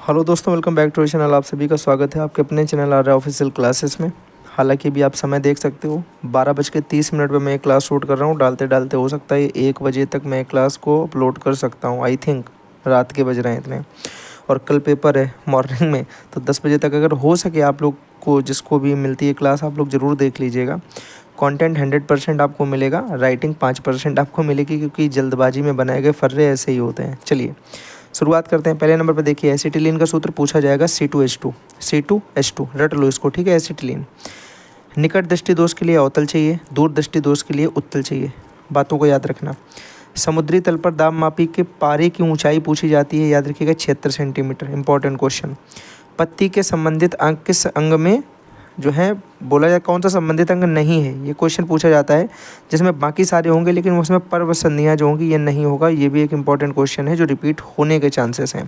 Hello दोस्तों, welcome back to channel. आप सभी का स्वागत है आपके अपने चैनल आर्या ऑफिशियल क्लासेस में। हालांकि भी आप समय देख सकते हो 12:30 पर मैं क्लास शूट कर रहा हूँ। डालते डालते हो सकता है 1 बजे तक मैं क्लास को अपलोड कर सकता हूँ। आई थिंक रात के बज रहे हैं इतने, और कल पेपर है मॉर्निंग में, तो 10 बजे तक अगर हो सके आप लोग को, जिसको भी मिलती है क्लास, आप लोग ज़रूर देख लीजिएगा। कंटेंट 100% आपको मिलेगा, राइटिंग 5% आपको मिलेगी, क्योंकि जल्दबाजी में बनाए गए फर्रे ऐसे ही होते हैं। चलिए शुरुआत करते हैं। पहले नंबर पर देखिए, एसिटिलीन का सूत्र पूछा जाएगा C2H2। C2H2 रट लो इसको, ठीक है। एसिटिलीन निकट दृष्टि दोष के लिए अवतल चाहिए, दूर दृष्टि दोष के लिए उत्तल चाहिए। बातों को याद रखना। समुद्री तल पर दाब मापी के पारे की ऊंचाई पूछी जाती है, याद रखिएगा 76 सेंटीमीटर। Important question. पत्ती के संबंधित अंग किस अंग में जो है बोला जाए, कौन सा संबंधित अंग नहीं है, ये क्वेश्चन पूछा जाता है, जिसमें बाकी सारे होंगे लेकिन उसमें पर्व संधियाँ जो होंगी ये नहीं होगा। ये भी एक इंपॉर्टेंट क्वेश्चन है जो रिपीट होने के चांसेस हैं।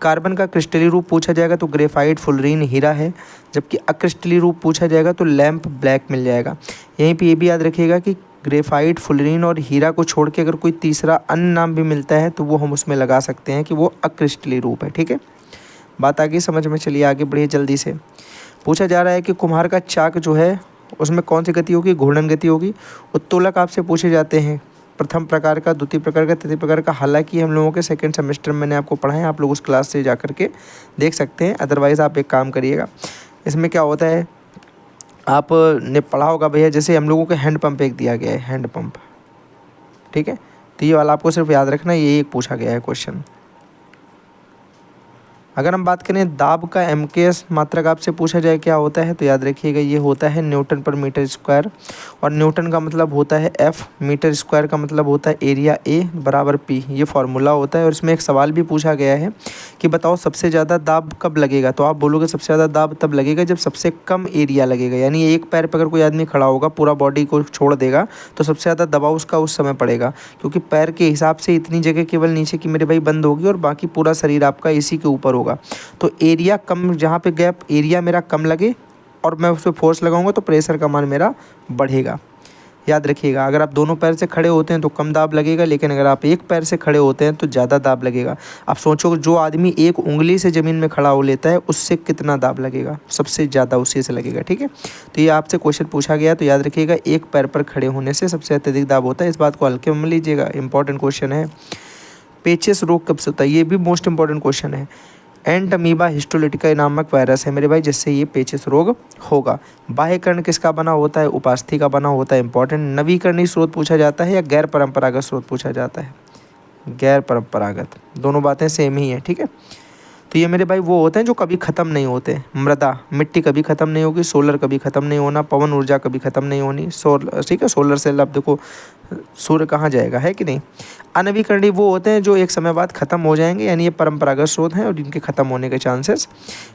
कार्बन का क्रिस्टली रूप पूछा जाएगा तो ग्रेफाइट फुलरीन हीरा है, जबकि अक्रिस्टली रूप पूछा जाएगा तो लैंप ब्लैक मिल जाएगा। यहीं पर ये भी याद रखिएगा कि ग्रेफाइट फुलरीन और हीरा को छोड़ के अगर कोई तीसरा अन्य नाम भी मिलता है तो वो हम उसमें लगा सकते हैं कि वो अक्रिस्टली रूप है, ठीक है। बात आगे समझ में, चलिए आगे बढ़िए जल्दी से। पूछा जा रहा है कि कुम्हार का चाक जो है उसमें कौन सी गति होगी, घूर्णन गति होगी। उत्तोलक आपसे पूछे जाते हैं प्रथम प्रकार का, द्वितीय प्रकार का, तृतीय प्रकार का। हालांकि हम लोगों के सेकंड सेमेस्टर में मैंने आपको पढ़ा है, आप लोग उस क्लास से जा करके देख सकते हैं। अदरवाइज़ आप एक काम करिएगा, इसमें क्या होता है आपने पढ़ा होगा भैया, जैसे हम लोगों को हैंड पंप एक दिया गया है, हैंड पंप, ठीक है। तो ये वाला आपको सिर्फ याद रखना, ये एक पूछा गया है क्वेश्चन। अगर हम बात करें दाब का MKS मात्रक आपसे पूछा जाए क्या होता है, तो याद रखिएगा ये होता है न्यूटन पर मीटर स्क्वायर, और न्यूटन का मतलब होता है F, मीटर स्क्वायर का मतलब होता है एरिया A बराबर P। ये फार्मूला होता है। और इसमें एक सवाल भी पूछा गया है कि बताओ सबसे ज़्यादा दाब कब लगेगा, तो आप बोलोगे सबसे ज़्यादा दाब तब लगेगा जब सबसे कम एरिया लगेगा। यानी एक पैर पर अगर कोई आदमी खड़ा होगा, पूरा बॉडी को छोड़ देगा, तो सबसे ज़्यादा दबाव उसका उस समय पड़ेगा, क्योंकि पैर के हिसाब से इतनी जगह केवल नीचे की मेरे भाई बंद होगी और बाकी पूरा शरीर आपका इसी के ऊपर होगा। तो एरिया कम, जहाँ पे गैप एरिया मेरा कम लगे और मैं उस पर फोर्स लगाऊंगा तो प्रेशर का मान मेरा बढ़ेगा। याद रखिएगा, अगर आप दोनों पैर से खड़े होते हैं तो कम दाब लगेगा, लेकिन अगर आप एक पैर से खड़े होते हैं तो ज़्यादा दाब लगेगा। आप सोचो, जो आदमी एक उंगली से ज़मीन में खड़ा हो लेता है उससे कितना दाब लगेगा, सबसे ज़्यादा उसी से लगेगा, ठीक है। तो ये आपसे क्वेश्चन पूछा गया, तो याद रखिएगा एक पैर पर खड़े होने से सबसे अत्यधिक दाब होता है। इस बात को हल्के में लीजिएगा, इंपॉर्टेंट क्वेश्चन है। पेचिस रोग कब से होता है, ये भी मोस्ट इंपॉर्टेंट क्वेश्चन है। एंटमीबा हिस्टोलिटिका नामक वायरस है मेरे भाई, जिससे ये पेचिस रोग होगा। बाह्यकर्ण किसका बना होता है, उपास्थि का बना होता है। इंपॉर्टेंट। नवीकरणीय स्रोत पूछा जाता है या गैर परंपरागत स्रोत पूछा जाता है, गैर परंपरागत, दोनों बातें सेम ही है, ठीक है। तो ये मेरे भाई वो होते हैं जो कभी ख़त्म नहीं होते। मृदा, मिट्टी कभी ख़त्म नहीं होगी, सोलर कभी ख़त्म नहीं होना, पवन ऊर्जा कभी ख़त्म नहीं होनी, ठीक है। सोलर सेल, अब देखो सूर्य कहाँ जाएगा, है कि नहीं। अनवीकरणीय वो होते हैं जो एक समय बाद ख़त्म हो जाएंगे, यानी ये परंपरागत स्रोत हैं और इनके ख़त्म होने के चांसेस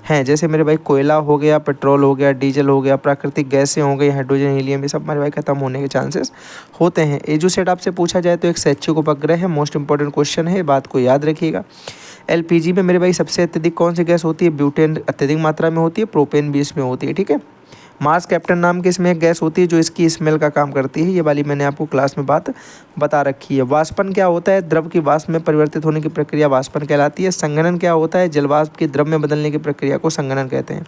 हैं। जैसे मेरे भाई कोयला हो गया, पेट्रोल हो गया, डीजल हो गया, प्राकृतिक गैसें हो गई, हाइड्रोजन, हीलियम, ये सब मेरे भाई ख़त्म होने के चांसेस होते हैं। एजुसेट आपसे पूछा जाए तो एक शैक्षिक उपग्रह है, मोस्ट इंपॉर्टेंट क्वेश्चन है, बात को याद रखिएगा। LPG में मेरे भाई सबसे अत्यधिक कौन सी गैस होती है, ब्यूटेन अत्यधिक मात्रा में होती है, प्रोपेन भी इसमें होती है, ठीक है। मार्स कैप्टन नाम की इसमें एक गैस होती है जो इसकी स्मेल का काम करती है, ये वाली मैंने आपको क्लास में बात बता रखी है। वाष्पन क्या होता है, द्रव की वाष्प में परिवर्तित होने की प्रक्रिया वाष्पन कहलाती है। संघनन क्या होता है, जलवाष्प की द्रव में बदलने की प्रक्रिया को संघनन कहते हैं,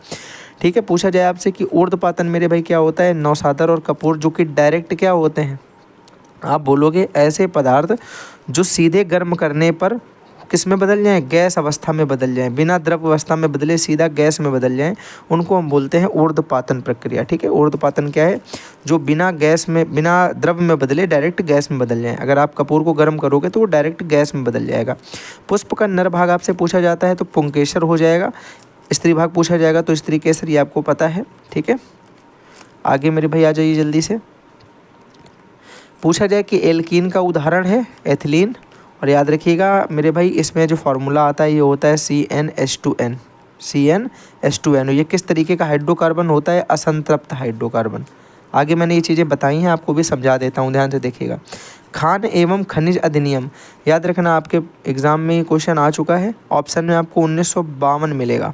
ठीक है। पूछा जाए आपसे कि ऊर्ध्वपातन मेरे भाई क्या होता है, नौसादर और कपूर जो कि डायरेक्ट क्या होते हैं, आप बोलोगे ऐसे पदार्थ जो सीधे गर्म करने पर किस में बदल जाएं, गैस अवस्था में बदल जाएं, बिना द्रव अवस्था में बदले सीधा गैस में बदल जाएं, उनको हम बोलते हैं ऊर्ध्वपातन प्रक्रिया, ठीक है। ऊर्ध्वपातन क्या है, जो बिना गैस में, बिना द्रव में बदले डायरेक्ट गैस में बदल जाएं। अगर आप कपूर को गर्म करोगे तो वो डायरेक्ट गैस में बदल जाएगा। पुष्प का नर भाग आपसे पूछा जाता है तो पुंकेसर हो जाएगा। स्त्री भाग पूछा जाएगा तो स्त्री केसर, ये आपको पता है, ठीक है। आगे मेरे भाई आ जाइए जल्दी से। पूछा जाए कि एल्कीन का उदाहरण है एथिलीन, और याद रखिएगा मेरे भाई इसमें जो फार्मूला आता है ये होता है CnH2n, CnH2n। ये किस तरीके का हाइड्रोकार्बन होता है, असंतृप्त हाइड्रोकार्बन, आगे मैंने ये चीज़ें बताई हैं, आपको भी समझा देता हूँ, ध्यान से देखिएगा। खान एवं खनिज अधिनियम, याद रखना आपके एग्ज़ाम में ये क्वेश्चन आ चुका है। ऑप्शन में आपको 1952 मिलेगा,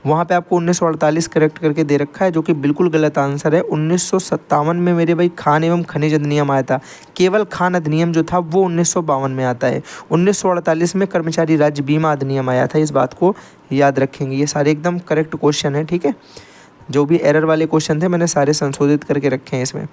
वहाँ पे आपको 1948 करेक्ट करके दे रखा है, जो कि बिल्कुल गलत आंसर है। 1957 में मेरे भाई खान एवं खनिज अधिनियम आया था। केवल खान अधिनियम जो था वो 1952 में आता है। 1948 में कर्मचारी राज्य बीमा अधिनियम आया था, इस बात को याद रखेंगे। ये सारे एकदम करेक्ट क्वेश्चन हैं, ठीक है। जो भी एरर वाले क्वेश्चन थे मैंने सारे संशोधित करके रखे हैं इसमें।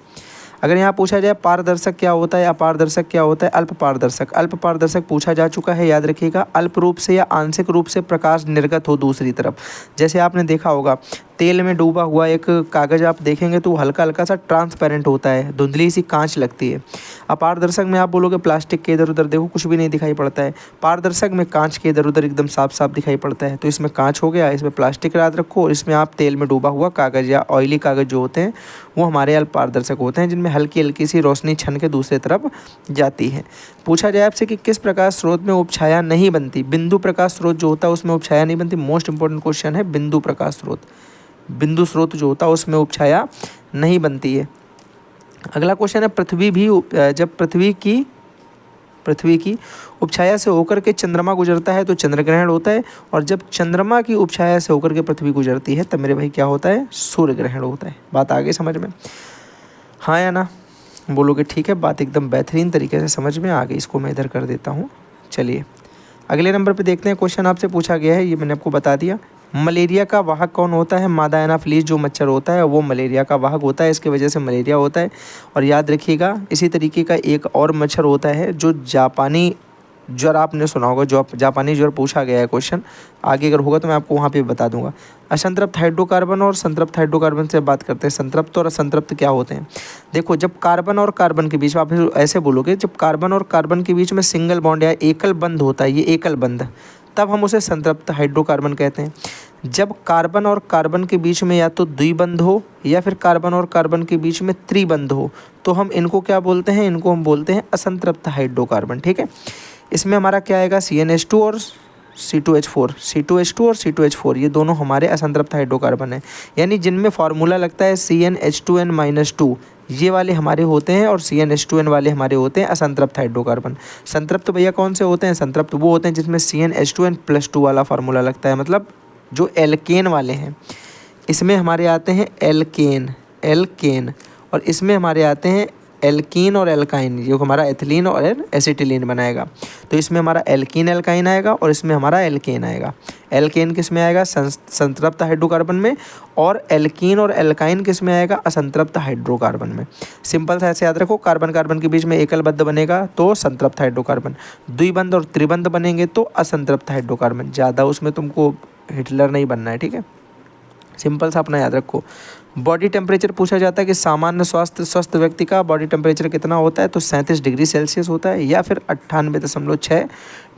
अगर यहाँ पूछा जाए पारदर्शक क्या होता है, अपारदर्शक क्या होता है, अल्प पारदर्शक। अल्प पारदर्शक पूछा जा चुका है, याद रखिएगा। अल्प रूप से या आंशिक रूप से प्रकाश निर्गत हो दूसरी तरफ। जैसे आपने देखा होगा तेल में डूबा हुआ एक कागज़ आप देखेंगे तो हल्का हल्का सा ट्रांसपेरेंट होता है, धुंधली सी कांच लगती है। अपारदर्शक में आप बोलोगे प्लास्टिक के इधर उधर देखो कुछ भी नहीं दिखाई पड़ता है। पारदर्शक में कांच के इधर उधर एकदम साफ साफ दिखाई पड़ता है। तो इसमें कांच हो गया, इसमें प्लास्टिक याद रखो, और इसमें आप तेल में डूबा हुआ कागज़ या ऑयली कागज़ जो होते हैं वो हमारे अल्प पारदर्शक होते हैं, जिनमें हल्की हल्की सी रोशनी छन के दूसरी तरफ जाती है। पूछा जाए आपसे कि किस प्रकाश स्रोत में उपछाया नहीं बनती। बिंदु प्रकाश स्रोत जो होता है उसमें उपछाया नहीं बनती। मोस्ट इंपॉर्टेंट क्वेश्चन है बिंदु प्रकाश स्रोत। बिंदु स्रोत जो होता है उसमें उपछाया नहीं बनती है। अगला क्वेश्चन है पृथ्वी भी जब पृथ्वी की उपछाया से होकर के चंद्रमा गुजरता है तो चंद्र ग्रहण होता है, और जब चंद्रमा की उपछाया से होकर के पृथ्वी गुजरती है तब मेरे भाई क्या होता है, सूर्य ग्रहण होता है। बात आ गई समझ में, हाँ या ना बोलोगे? ठीक है, बात एकदम बेहतरीन तरीके से समझ में आ गई। इसको मैं इधर कर देता हूँ। चलिए अगले नंबर पे देखते हैं। क्वेश्चन आपसे पूछा गया है, ये मैंने आपको बता दिया। मलेरिया का वाहक कौन होता है? मादा एनाफिलीज जो मच्छर होता है वो मलेरिया का वाहक होता है, इसकी वजह से मलेरिया होता है। और याद रखिएगा इसी तरीके का एक और मच्छर होता है जो जापानी ज्वर, आपने सुना होगा, जो जापानी ज्वर पूछा गया है क्वेश्चन, आगे अगर होगा तो मैं आपको वहाँ पे बता दूंगा। असंतृप्त हाइड्रोकार्बन और संतृप्त हाइड्रोकार्बन से बात करते हैं। संतृप्त और असंतृप्त क्या होते हैं? देखो जब कार्बन और कार्बन के बीच में, आप ऐसे बोलोगे, जब कार्बन और कार्बन के बीच में सिंगल बॉन्ड या एकल बंध होता है, ये एकल बंध, तब हम उसे संतृप्त हाइड्रोकार्बन कहते हैं। जब कार्बन और कार्बन के बीच में या तो द्विबंध हो या फिर कार्बन और कार्बन के बीच में त्रिबंध हो तो हम इनको क्या बोलते हैं? इनको हम बोलते हैं असंतृप्त हाइड्रोकार्बन, ठीक है। इसमें हमारा क्या आएगा? CnH2 और C2H4, C2H2 और C2H4, ये दोनों हमारे असंतृप्त हाइड्रोकार्बन हैं। यानी जिनमें फार्मूला लगता है CnH2n-2, ये वाले हमारे होते हैं, और CnH2n वाले हमारे होते हैं असंतृप्त हाइड्रोकार्बन। संतृप्त भैया कौन से होते हैं? संतृप्त वो होते हैं जिसमें CnH2n+2 वाला फार्मूला लगता है, मतलब जो एल्केन वाले हैं। इसमें हमारे आते हैं एल्केन, और इसमें हमारे आते हैं एल्कीन और एल्काइन, जो हमारा एथिलीन और एसिटिलीन बनाएगा। तो इसमें हमारा एल्कीन एल्काइन आएगा और इसमें हमारा एल्केन आएगा। एल्केन किस में आएगा? संतृप्त हाइड्रोकार्बन में, और एल्कीन और एल्काइन किस में आएगा? असंतृप्त हाइड्रोकार्बन में। सिंपल सा ऐसे याद रखो, कार्बन कार्बन के बीच में एकल बंध बनेगा तो संतृप्त हाइड्रोकार्बन, द्विबंध और त्रिबंध बनेंगे तो असंतृप्त हाइड्रोकार्बन। ज़्यादा उसमें तुमको हिटलर नहीं बनना है, ठीक है। सिंपल सा अपना याद रखो। बॉडी टेम्परेचर पूछा जाता है कि सामान्य स्वस्थ व्यक्ति का बॉडी टेम्परेचर कितना होता है, तो 37 डिग्री सेल्सियस होता है या फिर 98.6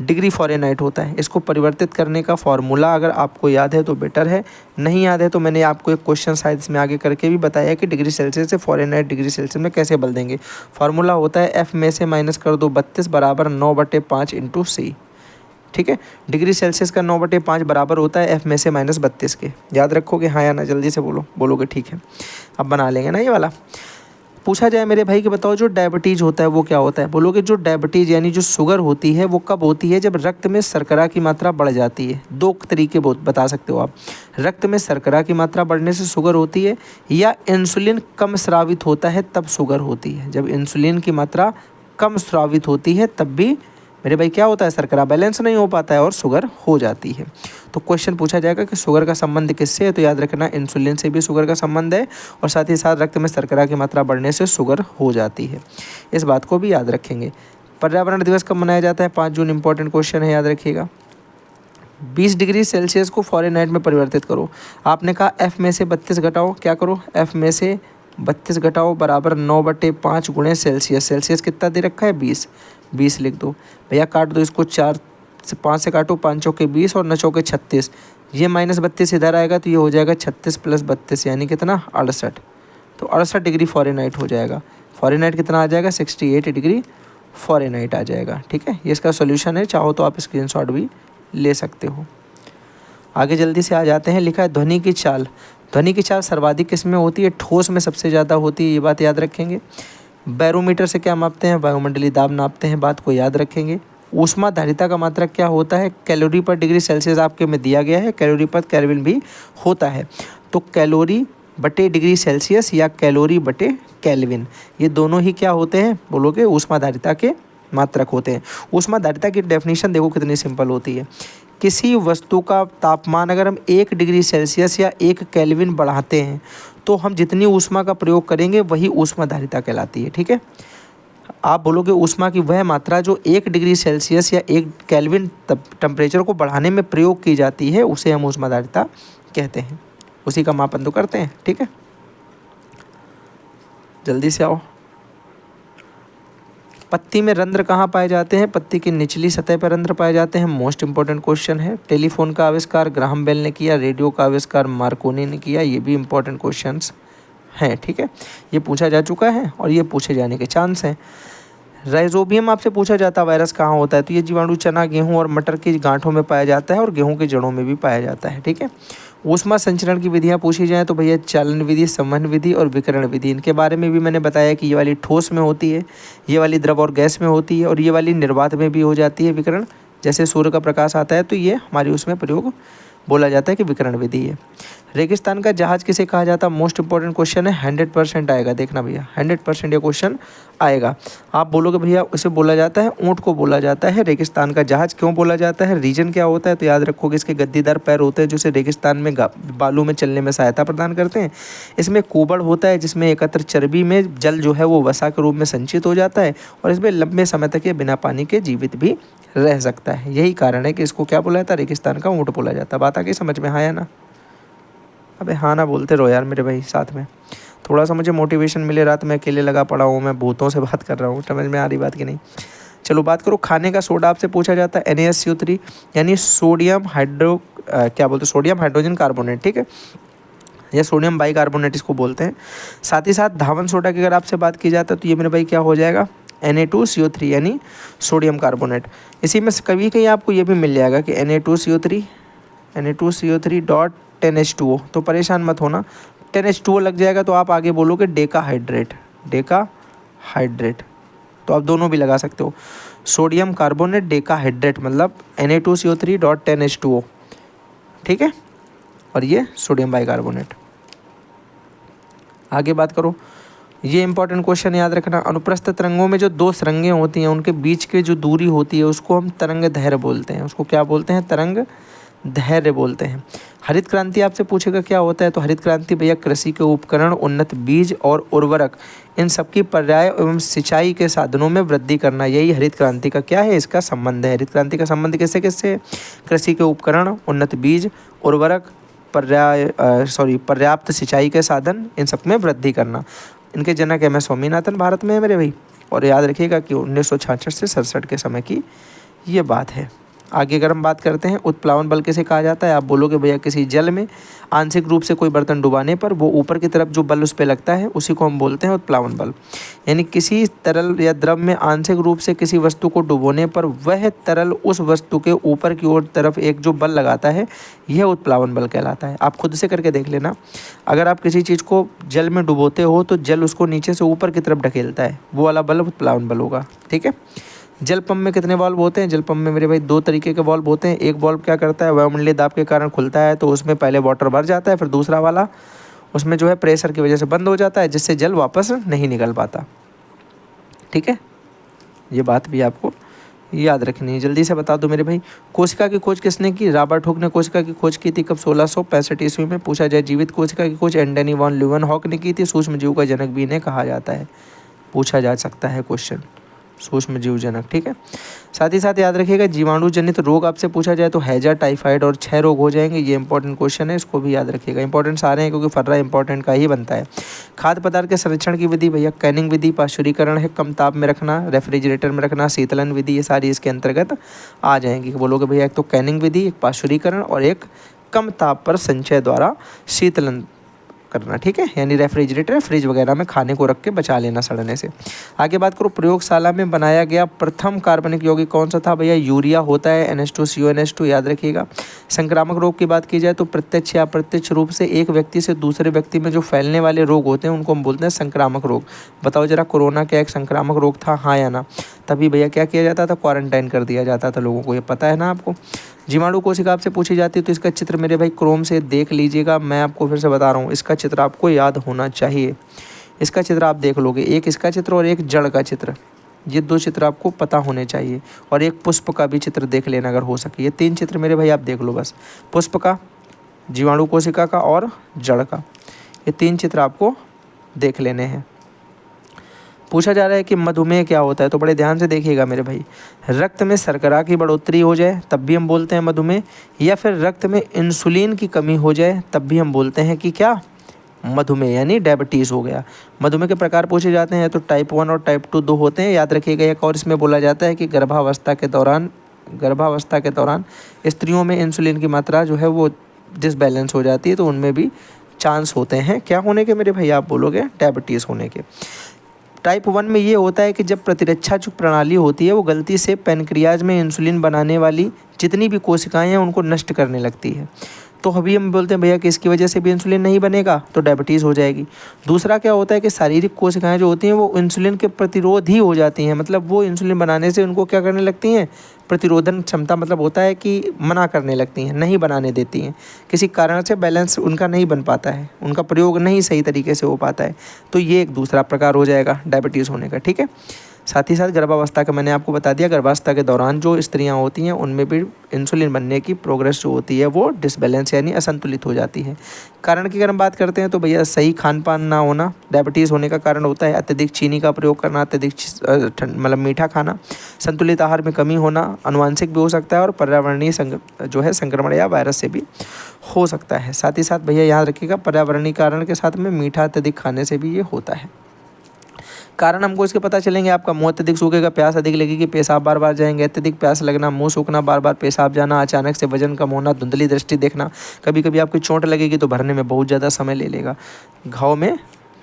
डिग्री फ़ारेनहाइट होता है। इसको परिवर्तित करने का फॉर्मूला अगर आपको याद है तो बेटर है, नहीं याद है तो मैंने आपको एक क्वेश्चन शायद इसमें आगे करके भी बताया कि डिग्री सेल्सियस से फ़ारेनहाइट डिग्री सेल्सियस में कैसे बदल देंगे। फार्मूला होता है F में से माइनस कर दो 32 बराबर 9/5 इंटू C, ठीक है। डिग्री सेल्सियस का 9/5 बराबर होता है F में से -32 के। याद रखोगे हाँ या ना? जल्दी से बोलोगे ठीक है। अब बना लेंगे ना ये वाला। पूछा जाए मेरे भाई कि बताओ जो डायबिटीज़ होता है वो क्या होता है? बोलोगे जो डायबिटीज़ यानी जो शुगर होती है वो कब होती है? जब रक्त में शर्करा की मात्रा बढ़ जाती है। दो तरीके बता सकते हो आप। रक्त में शर्करा की मात्रा बढ़ने से शुगर होती है, या इंसुलिन कम स्रावित होता है तब शुगर होती है। जब इंसुलिन की मात्रा कम स्रावित होती है तब भी मेरे भाई क्या होता है? शर्करा बैलेंस नहीं हो पाता है और शुगर हो जाती है। तो क्वेश्चन पूछा जाएगा कि शुगर का संबंध किससे है? तो याद रखना इंसुलिन से भी शुगर का संबंध है, और साथ ही साथ रक्त में शर्करा की मात्रा बढ़ने से शुगर हो जाती है। इस बात को भी याद रखेंगे। पर्यावरण दिवस कब मनाया जाता है? 5 जून। इंपॉर्टेंट क्वेश्चन है, याद रखिएगा। 20 डिग्री सेल्सियस को फ़ारेनहाइट में परिवर्तित करो। आपने कहा F में से 32 घटाओ, क्या करो? F में से 32 घटाओ बराबर 9/5 गुणे सेल्सियस। सेल्सियस कितना दे रखा है? 20 लिख दो भैया। काट दो इसको, 4 से 5 से काटो, 5 चौके 20 और 9 चौके 36। ये -32 इधर आएगा तो ये हो जाएगा 36 + 32 यानी कितना? 68। तो 68 डिग्री फ़ारेनहाइट हो जाएगा। फ़ारेनहाइट कितना आ जाएगा? 68 डिग्री फ़ारेनहाइट आ जाएगा, ठीक है। ये इसका सोल्यूशन है, चाहो तो आप स्क्रीनशॉट भी ले सकते हो। आगे जल्दी से आ जाते हैं। लिखा है ध्वनि की चाल। ध्वनि की चाल सर्वाधिक किस में होती है? ठोस में सबसे ज़्यादा होती है, ये बात याद रखेंगे। बैरोमीटर से क्या मापते हैं? वायुमंडलीय दाब नापते हैं, बात को याद रखेंगे। ऊष्माधारिता का मात्रक क्या होता है? कैलोरी पर डिग्री सेल्सियस आपके में दिया गया है, कैलोरी पर केल्विन भी होता है। तो कैलोरी बटे डिग्री सेल्सियस या कैलोरी बटे केल्विन, ये दोनों ही क्या होते हैं बोलोगे? ऊष्माधारिता के मात्रक होते हैं। ऊष्माधारिता की डेफिनेशन देखो कितनी सिंपल होती है। किसी वस्तु का तापमान अगर हम 1 डिग्री सेल्सियस या 1 केल्विन बढ़ाते हैं तो हम जितनी ऊष्मा का प्रयोग करेंगे वही ऊष्माधारिता कहलाती है। ठीक है, आप बोलोगे ऊष्मा की वह मात्रा जो 1 डिग्री सेल्सियस या 1 केल्विन टेम्परेचर को बढ़ाने में प्रयोग की जाती है उसे हम ऊष्माधारिता कहते हैं। उसी का मापन तो करते हैं। ठीक है, जल्दी से आओ। पत्ती में रंध्र कहाँ पाए जाते हैं? पत्ती की निचली सतह पर रंध्र पाए जाते हैं। मोस्ट इंपॉर्टेंट क्वेश्चन है। टेलीफोन का आविष्कार ग्राहम बेल ने किया, रेडियो का आविष्कार मार्कोनी ने किया, ये भी इंपॉर्टेंट क्वेश्चंस हैं। ठीक है, ये पूछा जा चुका है और ये पूछे जाने के चांस हैं। राइजोबियम आपसे पूछा जाता है वायरस कहाँ होता है? तो ये जीवाणु चना, गेहूं और मटर की गांठों में पाया जाता है और गेहूं की जड़ों में भी पाया जाता है। ठीक है, ऊष्मा संचरण की विधियाँ पूछी जाएँ तो भैया चालन विधि, संवहन विधि और विकिरण विधि, इनके बारे में भी मैंने बताया कि ये वाली ठोस में होती है, ये वाली द्रव और गैस में होती है और ये वाली निर्वात में भी हो जाती है विकिरण। जैसे सूर्य का प्रकाश आता है तो ये हमारी उसमें प्रयोग बोला जाता है कि विकिरण विधि है। रेगिस्तान का जहाज किसे कहा जाता है? मोस्ट इंपॉर्टेंट क्वेश्चन है, 100% आएगा, देखना भैया 100% ये क्वेश्चन आएगा। आप बोलोगे भैया उसे बोला जाता है, ऊँट को बोला जाता है रेगिस्तान का जहाज। क्यों बोला जाता है? रीजन क्या होता है? तो याद रखोगे इसके गद्दीदार पैर होते हैं जो इसे रेगिस्तान में बालू में चलने में सहायता प्रदान करते हैं। इसमें कुबड़ होता है जिसमें एकत्र चर्बी में जल जो है वो वसा के रूप में संचित हो जाता है और इसमें लंबे समय तक ये बिना पानी के जीवित भी रह सकता है। यही कारण है कि इसको क्या बोला जाता है? रेगिस्तान का ऊँट बोला जाता है। बात आ गई समझ में? हाँ या ना? अबे हाँ ना बोलते रहो यार मेरे भाई साथ में। थोड़ा सा मुझे मोटिवेशन मिले, रात में अकेले लगा पड़ा हूँ, मैं भूतों से बात कर रहा हूँ, समझ में आ रही बात की नहीं? चलो बात करो खाने का सोडा आपसे पूछा जाता है NaSCO3 यानी सोडियम सोडियम हाइड्रोजन कार्बोनेट। ठीक है, या सोडियम बाइकार्बोनेट इसको बोलते हैं। साथ ही साथ धावन सोडा की अगर आपसे बात की जाता है तो ये मेरे भाई क्या हो जाएगा? Na2CO3 यानी सोडियम कार्बोनेट। इसी में कभी कहीं आपको ये भी मिल जाएगा कि Na2CO3 डॉट 10H2O, तो परेशान मत होना, 10H2O लग जाएगा तो आप आगे बोलोगे डेकाहाइड्रेट। तो आप दोनों भी लगा सकते हो, सोडियम कार्बोनेट डेकाहाइड्रेट मतलब Na2CO3 डॉट 10H2O। ठीक है, और ये सोडियम बाइकार्बोनेट। आगे बात करो, ये इंपॉर्टेंट क्वेश्चन याद रखना। अनुप्रस्थ तरंगों में जो दो सुरंगें होती हैं उनके बीच की जो दूरी होती है उसको हम तरंग दैर्घ्य बोलते हैं। उसको क्या बोलते हैं? तरंग दैर्घ्य बोलते हैं। हरित क्रांति आपसे पूछेगा क्या होता है? तो हरित क्रांति भैया कृषि के उपकरण, उन्नत बीज और उर्वरक, इन सबकी पर्याय एवं सिंचाई के साधनों में वृद्धि करना, यही हरित क्रांति का क्या है? इसका संबंध है। हरित क्रांति का संबंध किससे किससे है? कृषि के उपकरण, उन्नत बीज, उर्वरक, पर्याप्त सिंचाई के साधन, इन सब में वृद्धि करना। इनके जनक MS स्वामीनाथन भारत में है मेरे भाई। और याद रखिएगा कि 1966 से 67 के समय की ये बात है। आगे अगर हम बात करते हैं, उत्प्लावन बल किसे कहा जाता है? आप बोलोगे भैया किसी जल में आंशिक रूप से कोई बर्तन डुबाने पर वो ऊपर की तरफ जो बल उस पर लगता है उसी को हम बोलते हैं उत्प्लावन बल। यानी किसी तरल या द्रव में आंशिक रूप से किसी वस्तु को डुबोने पर वह तरल उस वस्तु के ऊपर की ओर तरफ एक जो बल लगाता है यह उत्प्लावन बल कहलाता है। आप खुद से करके देख लेना, अगर आप किसी चीज़ को जल में डुबोते हो तो जल उसको नीचे से ऊपर की तरफ ढकेलता है, वो वाला बल उत्प्लावन बल होगा। ठीक है, जल पंप में कितने वाल्व होते हैं? जल पंप में मेरे भाई 2 तरीके के वाल्व होते हैं। एक वाल्व क्या करता है? वायुमंडलीय दाब के कारण खुलता है तो उसमें पहले वाटर भर जाता है, फिर दूसरा वाला उसमें जो है प्रेशर की वजह से बंद हो जाता है जिससे जल वापस नहीं निकल पाता। ठीक है, ये बात भी आपको याद रखनी है। जल्दी से बता दो मेरे भाई, कोशिका की खोज किसने की? रॉबर्ट हुक ने कोशिका की खोज की थी। कब? 1665 ईस्वी में। पूछा जाए जीवित कोशिका की खोज एंटनी वॉन ल्यूवेनहॉक ने की थी। सूक्ष्म जीव का जनक भी इन्हें कहा जाता है, पूछा जा सकता है क्वेश्चन, सूक्ष्म जीव जनक। ठीक है, साथ ही साथ याद रखिएगा जीवाणु जनित रोग आपसे पूछा जाए तो हैजा, टाइफाइड और 6 रोग हो जाएंगे। ये इंपॉर्टेंट क्वेश्चन है, इसको भी याद रखिएगा। इंपॉर्टेंट सारे हैं क्योंकि फर्रा इंपॉर्टेंट का ही बनता है। खाद्य पदार्थ के संरक्षण की विधि भैया कैनिंग विधि, पाश्चुरीकरण है, कम ताप में रखना, रेफ्रिजरेटर में रखना, शीतलन विधि, ये सारी इसके अंतर्गत आ जाएंगी। बोलोगे भैया एक तो कैनिंग विधि, एक पाश्चुरीकरण और एक कम ताप पर संचय द्वारा शीतलन करना, ठीक है, यानी रेफ्रिजरेटर फ्रिज वगैरह में खाने को रख के बचा लेना सड़ने से। आगे बात करो, प्रयोगशाला में बनाया गया प्रथम कार्बनिक यौगिक कौन सा था भैया? यूरिया होता है, NH2CO NH2, याद रखिएगा। संक्रामक रोग की बात की जाए तो प्रत्यक्ष या अप्रत्यक्ष रूप से एक व्यक्ति से दूसरे व्यक्ति में जो फैलने वाले रोग होते हैं उनको हम बोलते हैं संक्रामक रोग। बताओ जरा, कोरोना क्या एक संक्रामक रोग था, हाँ या ना? तभी भैया क्या किया जाता था? क्वारंटाइन कर दिया जाता था लोगों को, ये पता है ना आपको। जीवाणु कोशिका आपसे पूछी जाती है तो इसका चित्र मेरे भाई क्रोम से देख लीजिएगा। मैं आपको फिर से बता रहा हूँ, इसका चित्र आपको याद होना चाहिए। इसका चित्र आप देख लोगे, एक इसका चित्र और एक जड़ का चित्र, ये 2 चित्र आपको पता होने चाहिए। और एक पुष्प का भी चित्र देख लेना अगर हो सके। ये 3 चित्र मेरे भाई आप देख लो बस, पुष्प का, जीवाणु कोशिका का और जड़ का, ये 3 चित्र आपको देख लेने हैं। पूछा जा रहा है कि मधुमेह क्या होता है, तो बड़े ध्यान से देखिएगा मेरे भाई। रक्त में शर्करा की बढ़ोतरी हो जाए तब भी हम बोलते हैं मधुमेह, या फिर रक्त में इंसुलिन की कमी हो जाए तब भी हम बोलते हैं कि क्या? मधुमेह, यानी डायबिटीज़ हो गया। मधुमेह के प्रकार पूछे जाते हैं तो टाइप 1 और टाइप 2 2 होते हैं, याद रखिएगा। एक और इसमें बोला जाता है कि गर्भावस्था के दौरान स्त्रियों में इंसुलिन की मात्रा जो है वो डिसबैलेंस हो जाती है, तो उनमें भी चांस होते हैं क्या होने के मेरे भाई? आप बोलोगे डायबिटीज़ होने के। टाइप 1 में ये होता है कि जब प्रतिरक्षा जो प्रणाली होती है वो गलती से पैनक्रियाज में इंसुलिन बनाने वाली जितनी भी कोशिकाएं हैं उनको नष्ट करने लगती है। तो अभी हम बोलते हैं भैया कि इसकी वजह से भी इंसुलिन नहीं बनेगा तो डायबिटीज़ हो जाएगी। दूसरा क्या होता है कि शारीरिक कोशिकाएं जो होती हैं वो इंसुलिन के प्रतिरोधी हो जाती हैं, मतलब वो इंसुलिन बनाने से उनको क्या करने लगती हैं? प्रतिरोधन क्षमता, मतलब होता है कि मना करने लगती हैं, नहीं बनाने देती हैं। किसी कारण से बैलेंस उनका नहीं बन पाता है, उनका प्रयोग नहीं सही तरीके से हो पाता है, तो ये एक दूसरा प्रकार हो जाएगा डायबिटीज़ होने का, ठीक है। साथ ही साथ गर्भावस्था का मैंने आपको बता दिया, गर्भावस्था के दौरान जो स्त्रियां होती हैं उनमें भी इंसुलिन बनने की प्रोग्रेस जो होती है वो डिसबैलेंस यानी असंतुलित हो जाती है। कारण की अगर हम बात करते हैं तो भैया सही खान पान ना होना डायबिटीज़ होने का कारण होता है। अत्यधिक चीनी का प्रयोग करना, अत्यधिक मतलब मीठा खाना, संतुलित आहार में कमी होना, आनुवांशिक भी हो सकता है और पर्यावरणीय जो है संक्रमण या वायरस से भी हो सकता है। साथ ही साथ भैया याद रखिएगा, पर्यावरणीय कारण के साथ में मीठा अत्यधिक खाने से भी ये होता है। कारण हमको इसके पता चलेंगे, आपका मुंह अत्यधिक सूखेगा, प्यास अधिक लगेगी, पेशाब बार बार जाएंगे, अत्यधिक प्यास लगना, मुंह सूखना, बार बार पेशाब जाना, अचानक से वजन कम होना, धुंधली दृष्टि देखना, कभी कभी आपकी चोट लगेगी तो भरने में बहुत ज़्यादा समय ले लेगा। घाव में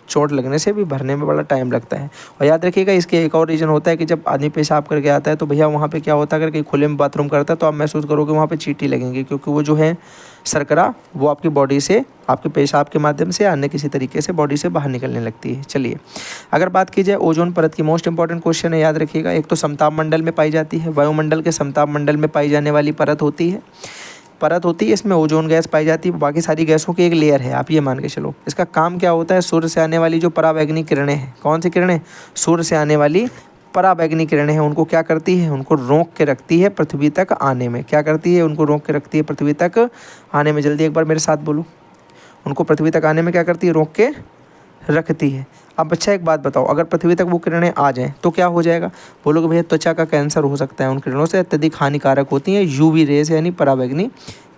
चोट लगने से भी भरने में बड़ा टाइम लगता है। और याद रखिएगा इसके एक और रीज़न होता है कि जब आदमी पेशाब करके आता है तो भैया वहाँ पे क्या होता है, अगर कहीं खुले में बाथरूम करता है तो आप महसूस करोगे वहाँ पे चींटी लगेंगी, क्योंकि वो जो है शर्करा वो आपकी बॉडी से, आपके पेशाब के माध्यम से अन्य किसी तरीके से बॉडी से बाहर निकलने लगती है। चलिए अगर बात की जाए ओजोन परत की, मोस्ट इंपॉर्टेंट क्वेश्चन है, याद रखिएगा। एक तो समताप मंडल में पाई जाती है, वायुमंडल के समताप मंडल में पाई जाने वाली परत होती है, इसमें ओजोन गैस पाई जाती है। बाकी सारी गैसों की एक लेयर है, आप ये मान के चलो। इसका काम क्या होता है? सूर्य से आने वाली जो पराबैंगनी किरणें हैं, कौन सी किरणें? सूर्य से आने वाली पराबैंगनी किरणें हैं, उनको क्या करती है? उनको रोक के रखती है पृथ्वी तक आने में। क्या करती है? उनको रोक के रखती है पृथ्वी तक आने में। जल्दी एक बार मेरे साथ बोलो, उनको पृथ्वी तक आने में क्या करती है? रोक के रखती है। अब अच्छा एक बात बताओ, अगर पृथ्वी तक वो किरणें आ जाएं तो क्या हो जाएगा? बोलोगे भैया त्वचा का कैंसर हो सकता है, उन किरणों से अत्यधिक हानिकारक होती हैं यूवी रेज यानी पराबैंगनी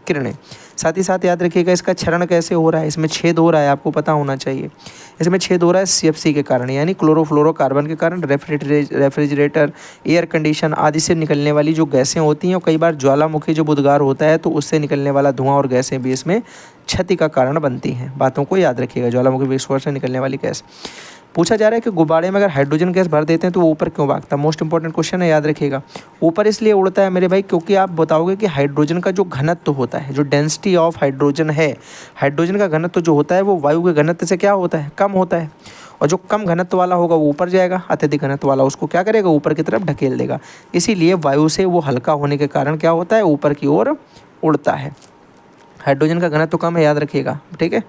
किरणें। साथ ही साथ याद रखिएगा इसका क्षरण कैसे हो रहा है, इसमें छेद हो रहा है, आपको पता होना चाहिए। इसमें छेद हो रहा है CFC के कारण, यानी क्लोरोफ्लोरोकार्बन के कारण। रेफ्रिजरेटर, एयर कंडीशन आदि से निकलने वाली जो गैसें होती हैं, और कई बार ज्वालामुखी जब उद्गार होता है तो उससे निकलने वाला धुआं और गैसें भी इसमें क्षति का कारण बनती हैं। बातों को याद रखिएगा, ज्वालामुखी विस्फोट से निकलने वाली गैस। पूछा जा रहा है कि गुब्बारे में अगर हाइड्रोजन गैस भर देते हैं तो वो ऊपर क्यों भागता है? मोस्ट इंपॉर्टेंट क्वेश्चन है, याद रखिएगा। ऊपर इसलिए उड़ता है मेरे भाई क्योंकि आप बताओगे कि हाइड्रोजन का जो घनत्व होता है, जो डेंसिटी ऑफ हाइड्रोजन है, हाइड्रोजन का घनत्व जो होता है वो वायु के घनत्व से क्या होता है? कम होता है। और जो कम घनत्व वाला होगा वो ऊपर जाएगा, अत्यधिक घनत्व वाला उसको क्या करेगा? ऊपर की तरफ ढकेल देगा। इसीलिए वायु से वो हल्का होने के कारण क्या होता है? ऊपर की ओर उड़ता है। हाइड्रोजन का घनत्व कम है, याद रखिएगा, ठीक है।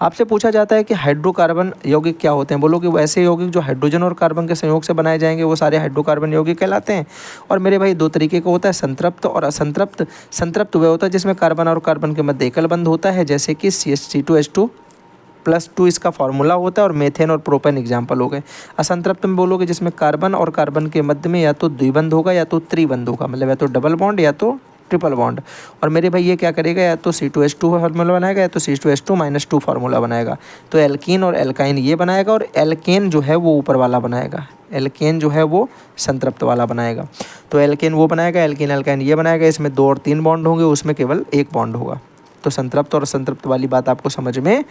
आपसे पूछा जाता है कि हाइड्रोकार्बन यौगिक क्या होते हैं? बोलो कि वो ऐसे यौगिक जो हाइड्रोजन और कार्बन के संयोग से बनाए जाएंगे वो सारे हाइड्रोकार्बन यौगिक कहलाते हैं। और मेरे भाई 2 तरीके का होता है, संतृप्त और असंतृप्त। संतृप्त वह होता है जिसमें कार्बन और कार्बन के मध्य एकल बंध होता है, जैसे कि CH2H2+2 इसका फॉर्मूला होता है, और मेथेन और प्रोपेन एग्जाम्पल हो गए। असंतृप्त में बोलोगे जिसमें कार्बन और कार्बन के मध्य में या तो द्विबंध होगा या तो त्रिबंध होगा, मतलब या तो डबल बॉन्ड या तो ट्रिपल बॉन्ड। और मेरे भाई ये क्या करेगा? या तो C2H2 फार्मूला बनाएगा या तो C2H2-2 फार्मूला बनाएगा। तो एल्कीन और एल्काइन ये बनाएगा, और एल्केन जो है वो ऊपर वाला बनाएगा, एल्केन जो है वो संतृप्त वाला बनाएगा। तो एल्केन वो बनाएगा, एल्कीन एल्काइन ये बनाएगा। इसमें 2 और 3 बॉन्ड होंगे, उसमें केवल 1 बॉन्ड होगा। तो संतृप्त और असंतृप्त वाली बात आपको समझ में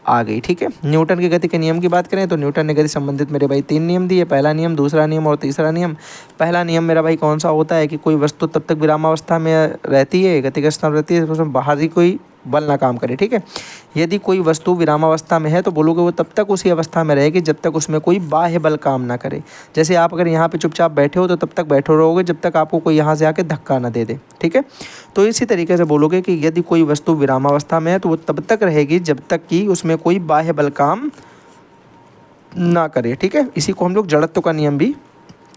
आ गई। ठीक है, न्यूटन की गति के नियम की बात करें तो न्यूटन ने गति संबंधित मेरे भाई 3 नियम दिए, पहला नियम, दूसरा नियम और तीसरा नियम। पहला नियम मेरा भाई कौन सा होता है कि कोई वस्तु तब तक विरामावस्था में रहती है, गति के स्थान रहती है, उसमें बाहरी कोई बल ना काम करे। ठीक है, यदि कोई वस्तु विरामावस्था में है तो बोलोगे वो तब तक उसी अवस्था में रहेगी जब तक उसमें कोई बाह्य बल काम ना करे। जैसे आप अगर यहाँ पे चुपचाप बैठे हो तो तब तक बैठे रहोगे जब तक आपको कोई यहाँ से आके धक्का ना दे दे। ठीक है, तो इसी तरीके से बोलोगे कि यदि कोई वस्तु विरामावस्था में है तो वो तब तक रहेगी जब तक कि उसमें कोई बाह्य बल काम ना करे। ठीक है, इसी को हम लोग जड़त्व का नियम भी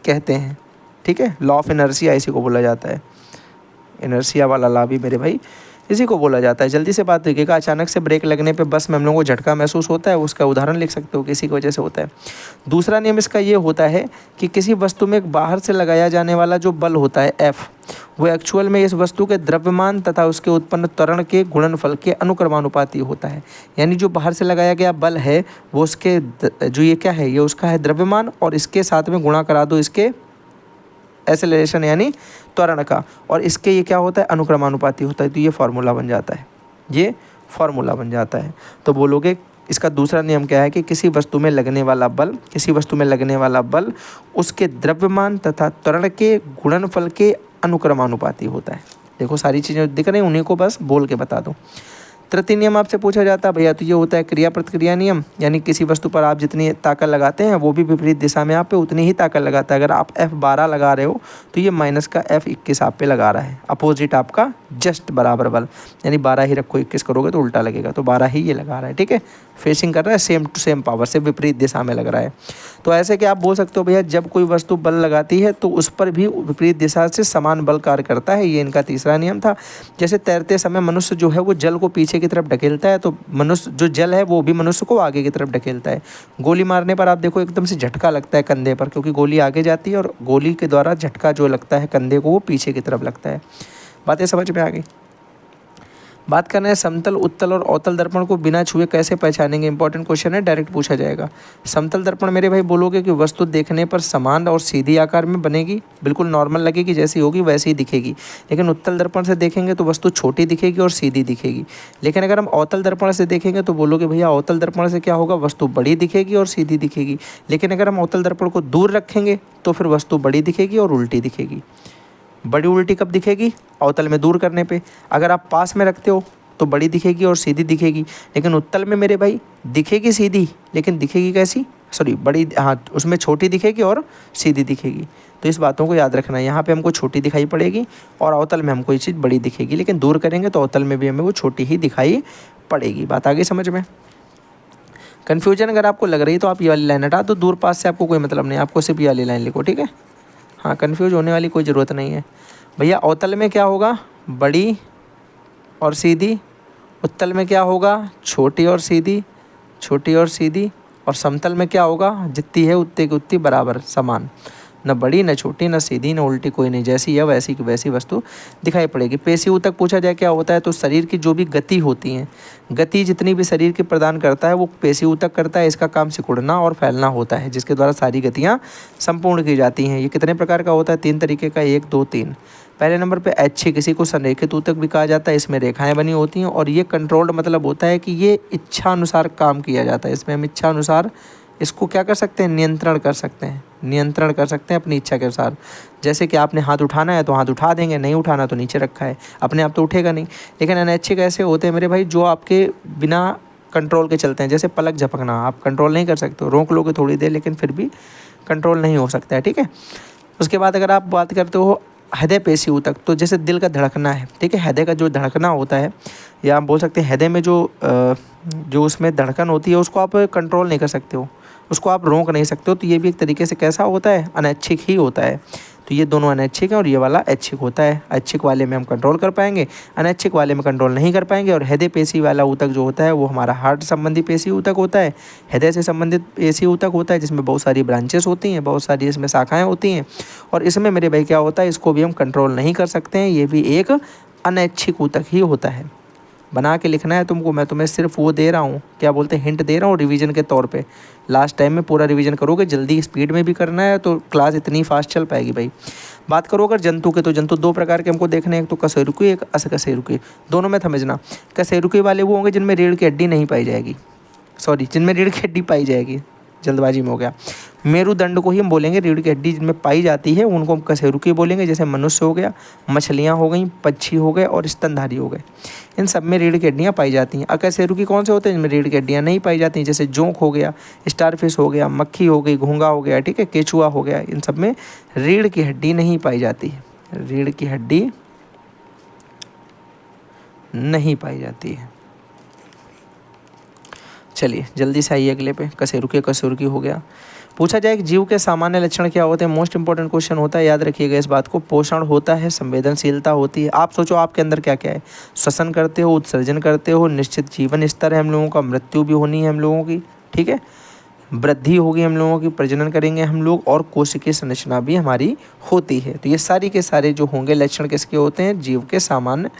कहते हैं। ठीक है, लॉ ऑफ इनर्शिया इसी को बोला जाता है, इनर्शिया वाला लॉ भी मेरे भाई इसी को बोला जाता है। जल्दी से बात देखिएगा, अचानक से ब्रेक लगने पे बस में हम लोगों को झटका महसूस होता है, उसका उदाहरण लिख सकते हो किसी की वजह से होता है। दूसरा नियम इसका ये होता है कि किसी वस्तु में एक बाहर से लगाया जाने वाला जो बल होता है F, वो एक्चुअल में इस वस्तु के द्रव्यमान तथा उसके उत्पन्न त्वरण के गुणनफल के अनुक्रमानुपाती होता है। यानी जो बाहर से लगाया गया बल है वो उसके जो ये क्या है, ये उसका है द्रव्यमान, और इसके साथ में गुणा करा दो इसके एक्सेलरेशन यानी त्वरण का, और इसके ये क्या होता है, अनुक्रमानुपाती होता है। तो ये फार्मूला बन जाता है, ये फार्मूला बन जाता है। तो बोलोगे इसका दूसरा नियम क्या है कि किसी वस्तु में लगने वाला बल, किसी वस्तु में लगने वाला बल उसके द्रव्यमान तथा त्वरण के गुणनफल के अनुक्रमानुपाती होता है। देखो सारी चीज़ें दिख रही हैं, उन्हीं को बस बोल के बता दो। तृतीय नियम आपसे पूछा जाता है भैया, तो ये होता है क्रिया प्रतिक्रिया नियम, यानी किसी वस्तु पर आप जितनी ताकत लगाते हैं वो भी विपरीत दिशा में आप पे उतनी ही ताकत लगाता है। अगर आप F12 लगा रहे हो तो ये माइनस का F21 आप पे लगा रहा है, अपोजिट आपका जस्ट बराबर बल, यानी 12 ही रखो, 21 करोगे तो उल्टा लगेगा, तो 12 ही ये लगा रहा है। ठीक है, फेसिंग कर रहा है सेम टू सेम पावर से, विपरीत दिशा में लग रहा है। तो ऐसे कि आप बोल सकते हो भैया जब कोई वस्तु बल लगाती है तो उस पर भी विपरीत दिशा से समान बल कार्य करता है, ये इनका तीसरा नियम था। जैसे तैरते समय मनुष्य जो है वो जल को पीछे की तरफ ढकेलता है, तो मनुष्य जो जल है वो भी मनुष्य को आगे की तरफ ढकेलता है। गोली मारने पर आप देखो एकदम से झटका लगता है कंधे पर, क्योंकि गोली आगे जाती है और गोली के द्वारा झटका जो लगता है कंधे को वो पीछे की तरफ लगता है। बातें समझ में आ गई। बात करना है समतल, उत्तल और अवतल दर्पण को बिना छुए कैसे पहचानेंगे। इंपॉर्टेंट क्वेश्चन है, डायरेक्ट पूछा जाएगा। समतल दर्पण मेरे भाई बोलोगे कि वस्तु देखने पर समान और सीधी आकार में बनेगी, बिल्कुल नॉर्मल लगेगी, जैसी होगी वैसी ही दिखेगी। लेकिन उत्तल दर्पण से देखेंगे तो वस्तु छोटी दिखेगी और सीधी दिखेगी। लेकिन अगर हम अवतल दर्पण से देखेंगे तो बोलोगे भैया अवतल दर्पण से क्या होगा, वस्तु बड़ी दिखेगी और सीधी दिखेगी। लेकिन अगर हम अवतल दर्पण को दूर रखेंगे तो फिर वस्तु बड़ी दिखेगी और उल्टी दिखेगी। बड़ी उल्टी कब दिखेगी, अवतल में दूर करने पे। अगर आप पास में रखते हो तो बड़ी दिखेगी और सीधी दिखेगी। लेकिन उत्तल में मेरे भाई दिखेगी सीधी, लेकिन दिखेगी कैसी, सॉरी बड़ी, हाँ उसमें छोटी दिखेगी और सीधी दिखेगी। तो इस बातों को याद रखना है, यहाँ पे हमको छोटी दिखाई पड़ेगी और अवतल में हमको ये चीज़ बड़ी दिखेगी, लेकिन दूर करेंगे तो अवतल में भी हमें वो छोटी ही दिखाई पड़ेगी। बात आगे समझ में। कन्फ्यूजन अगर आपको लग रही है तो आप ये वाली लाइन हटा दो, दूर पास से आपको कोई मतलब नहीं, आपको सिर्फ ये वाली लाइन लिखो। ठीक है, हाँ कन्फ्यूज होने वाली कोई ज़रूरत नहीं है भैया। अवतल में क्या होगा, बड़ी और सीधी। उत्तल में क्या होगा, छोटी और सीधी, छोटी और सीधी। और समतल में क्या होगा, जितनी है उतनी की उतनी बराबर समान, न बड़ी न छोटी न सीधी न उल्टी, कोई नहीं, जैसी है वैसी की वैसी वस्तु दिखाई पड़ेगी। पेशी ऊतक पूछा जाए क्या होता है, तो शरीर की जो भी गति होती है, गति जितनी भी शरीर की प्रदान करता है वो पेशी ऊतक करता है। इसका काम सिकुड़ना और फैलना होता है, जिसके द्वारा सारी गतियाँ संपूर्ण की जाती हैं। ये कितने प्रकार का होता है, 3 तरीके का, 1 2 3। पहले नंबर पे ऐच्छिक, किसी को संरेखित ऊतक भी कहा जाता है, इसमें रेखाएं बनी होती हैं। और ये कंट्रोल्ड मतलब होता है कि ये इच्छा अनुसार काम किया जाता है, इसमें हम इच्छा अनुसार इसको क्या कर सकते हैं, नियंत्रण कर सकते हैं, नियंत्रण कर सकते हैं अपनी इच्छा के अनुसार। जैसे कि आपने हाथ उठाना है तो हाथ उठा देंगे, नहीं उठाना तो नीचे रखा है, अपने आप तो उठेगा नहीं। लेकिन अनैच्छिक ऐसे होते हैं मेरे भाई जो आपके बिना कंट्रोल के चलते हैं, जैसे पलक झपकना, आप कंट्रोल नहीं कर सकते हो, रोक लोगे थोड़ी देर लेकिन फिर भी कंट्रोल नहीं हो सकता है। ठीक है, उसके बाद अगर आप बात करते हो हृदय पेशी ऊतक, तो जैसे दिल का धड़कना है, ठीक है, हृदय का जो धड़कना होता है, या आप बोल सकते हैं हृदय में जो उसमें धड़कन होती है उसको आप कंट्रोल नहीं कर सकते हो, उसको आप रोक नहीं सकते हो। तो ये भी एक तरीके से कैसा होता है, अनैच्छिक ही होता है। तो ये दोनों अनैच्छिक हैं और ये वाला ऐच्छिक होता है। ऐच्छिक वाले में हम कंट्रोल कर पाएंगे, अनैच्छिक वाले में कंट्रोल नहीं कर पाएंगे। और हृदय पेशी वाला ऊतक जो होता है वो हमारा हार्ट संबंधी पेशी ऊतक होता है, हृदय से संबंधित पेशी ऊतक होता है, जिसमें बहुत सारी ब्रांचेस होती हैं, बहुत सारी इसमें शाखाएँ होती हैं। और इसमें मेरे भाई क्या होता है, इसको भी हम कंट्रोल नहीं कर सकते हैं, ये भी एक अनैच्छिक ऊतक ही होता है। बना के लिखना है तुमको, मैं तुम्हें सिर्फ वो दे रहा हूँ, क्या बोलते हैं, हिंट दे रहा हूँ रिवीजन के तौर पे। लास्ट टाइम में पूरा रिवीजन करोगे, जल्दी स्पीड में भी करना है तो क्लास इतनी फास्ट चल पाएगी भाई। बात करो अगर जंतु के, तो जंतु 2 प्रकार के हमको देखने हैं, एक तो कशेरुकी, एक अकशेरुकी। दोनों में समझना, कशेरुकी वाले वो होंगे जिनमें रीढ़ की हड्डी नहीं पाई जाएगी, सॉरी, जिनमें रीढ़ की हड्डी पाई जाएगी, जल्दबाजी में हो गया। मेरुदंड को ही हम बोलेंगे रीढ़ की हड्डी जिनमें पाई जाती है उनको हम कशेरुकी बोलेंगे, जैसे मनुष्य हो गया, मछलियाँ हो गई, पक्षी हो गए और स्तनधारी हो गए, इन सब में रीढ़ की हड्डियाँ पाई जाती हैं। अकशेरुकी कौन से होते हैं? जिनमें रीढ़ की हड्डियाँ नहीं पाई जाती हैं, जैसे जोंक हो गया, स्टारफिश हो गया, मक्खी हो गई, घोंगा हो गया, ठीक है, केचुआ हो गया, इन सब में रीढ़ की हड्डी नहीं पाई जाती है, रीढ़ की हड्डी नहीं पाई जाती है। चलिए जल्दी से आइए अगले पे, कशेरुकी हो गया। पूछा जाए कि जीव के सामान्य लक्षण क्या होते हैं, मोस्ट इंपॉर्टेंट क्वेश्चन होता है, याद रखिएगा इस बात को। पोषण होता है, संवेदनशीलता होती है। आप सोचो आपके अंदर क्या क्या है, श्वसन करते हो, उत्सर्जन करते हो, निश्चित जीवन स्तर है हम लोगों का, मृत्यु भी होनी है हम लोगों की, ठीक है, वृद्धि होगी हम लोगों की, प्रजनन करेंगे हम लोग, और कोशिकीय संरचना भी हमारी होती है। तो ये सारी के सारे जो होंगे लक्षण किसके होते हैं? जीव के सामान्य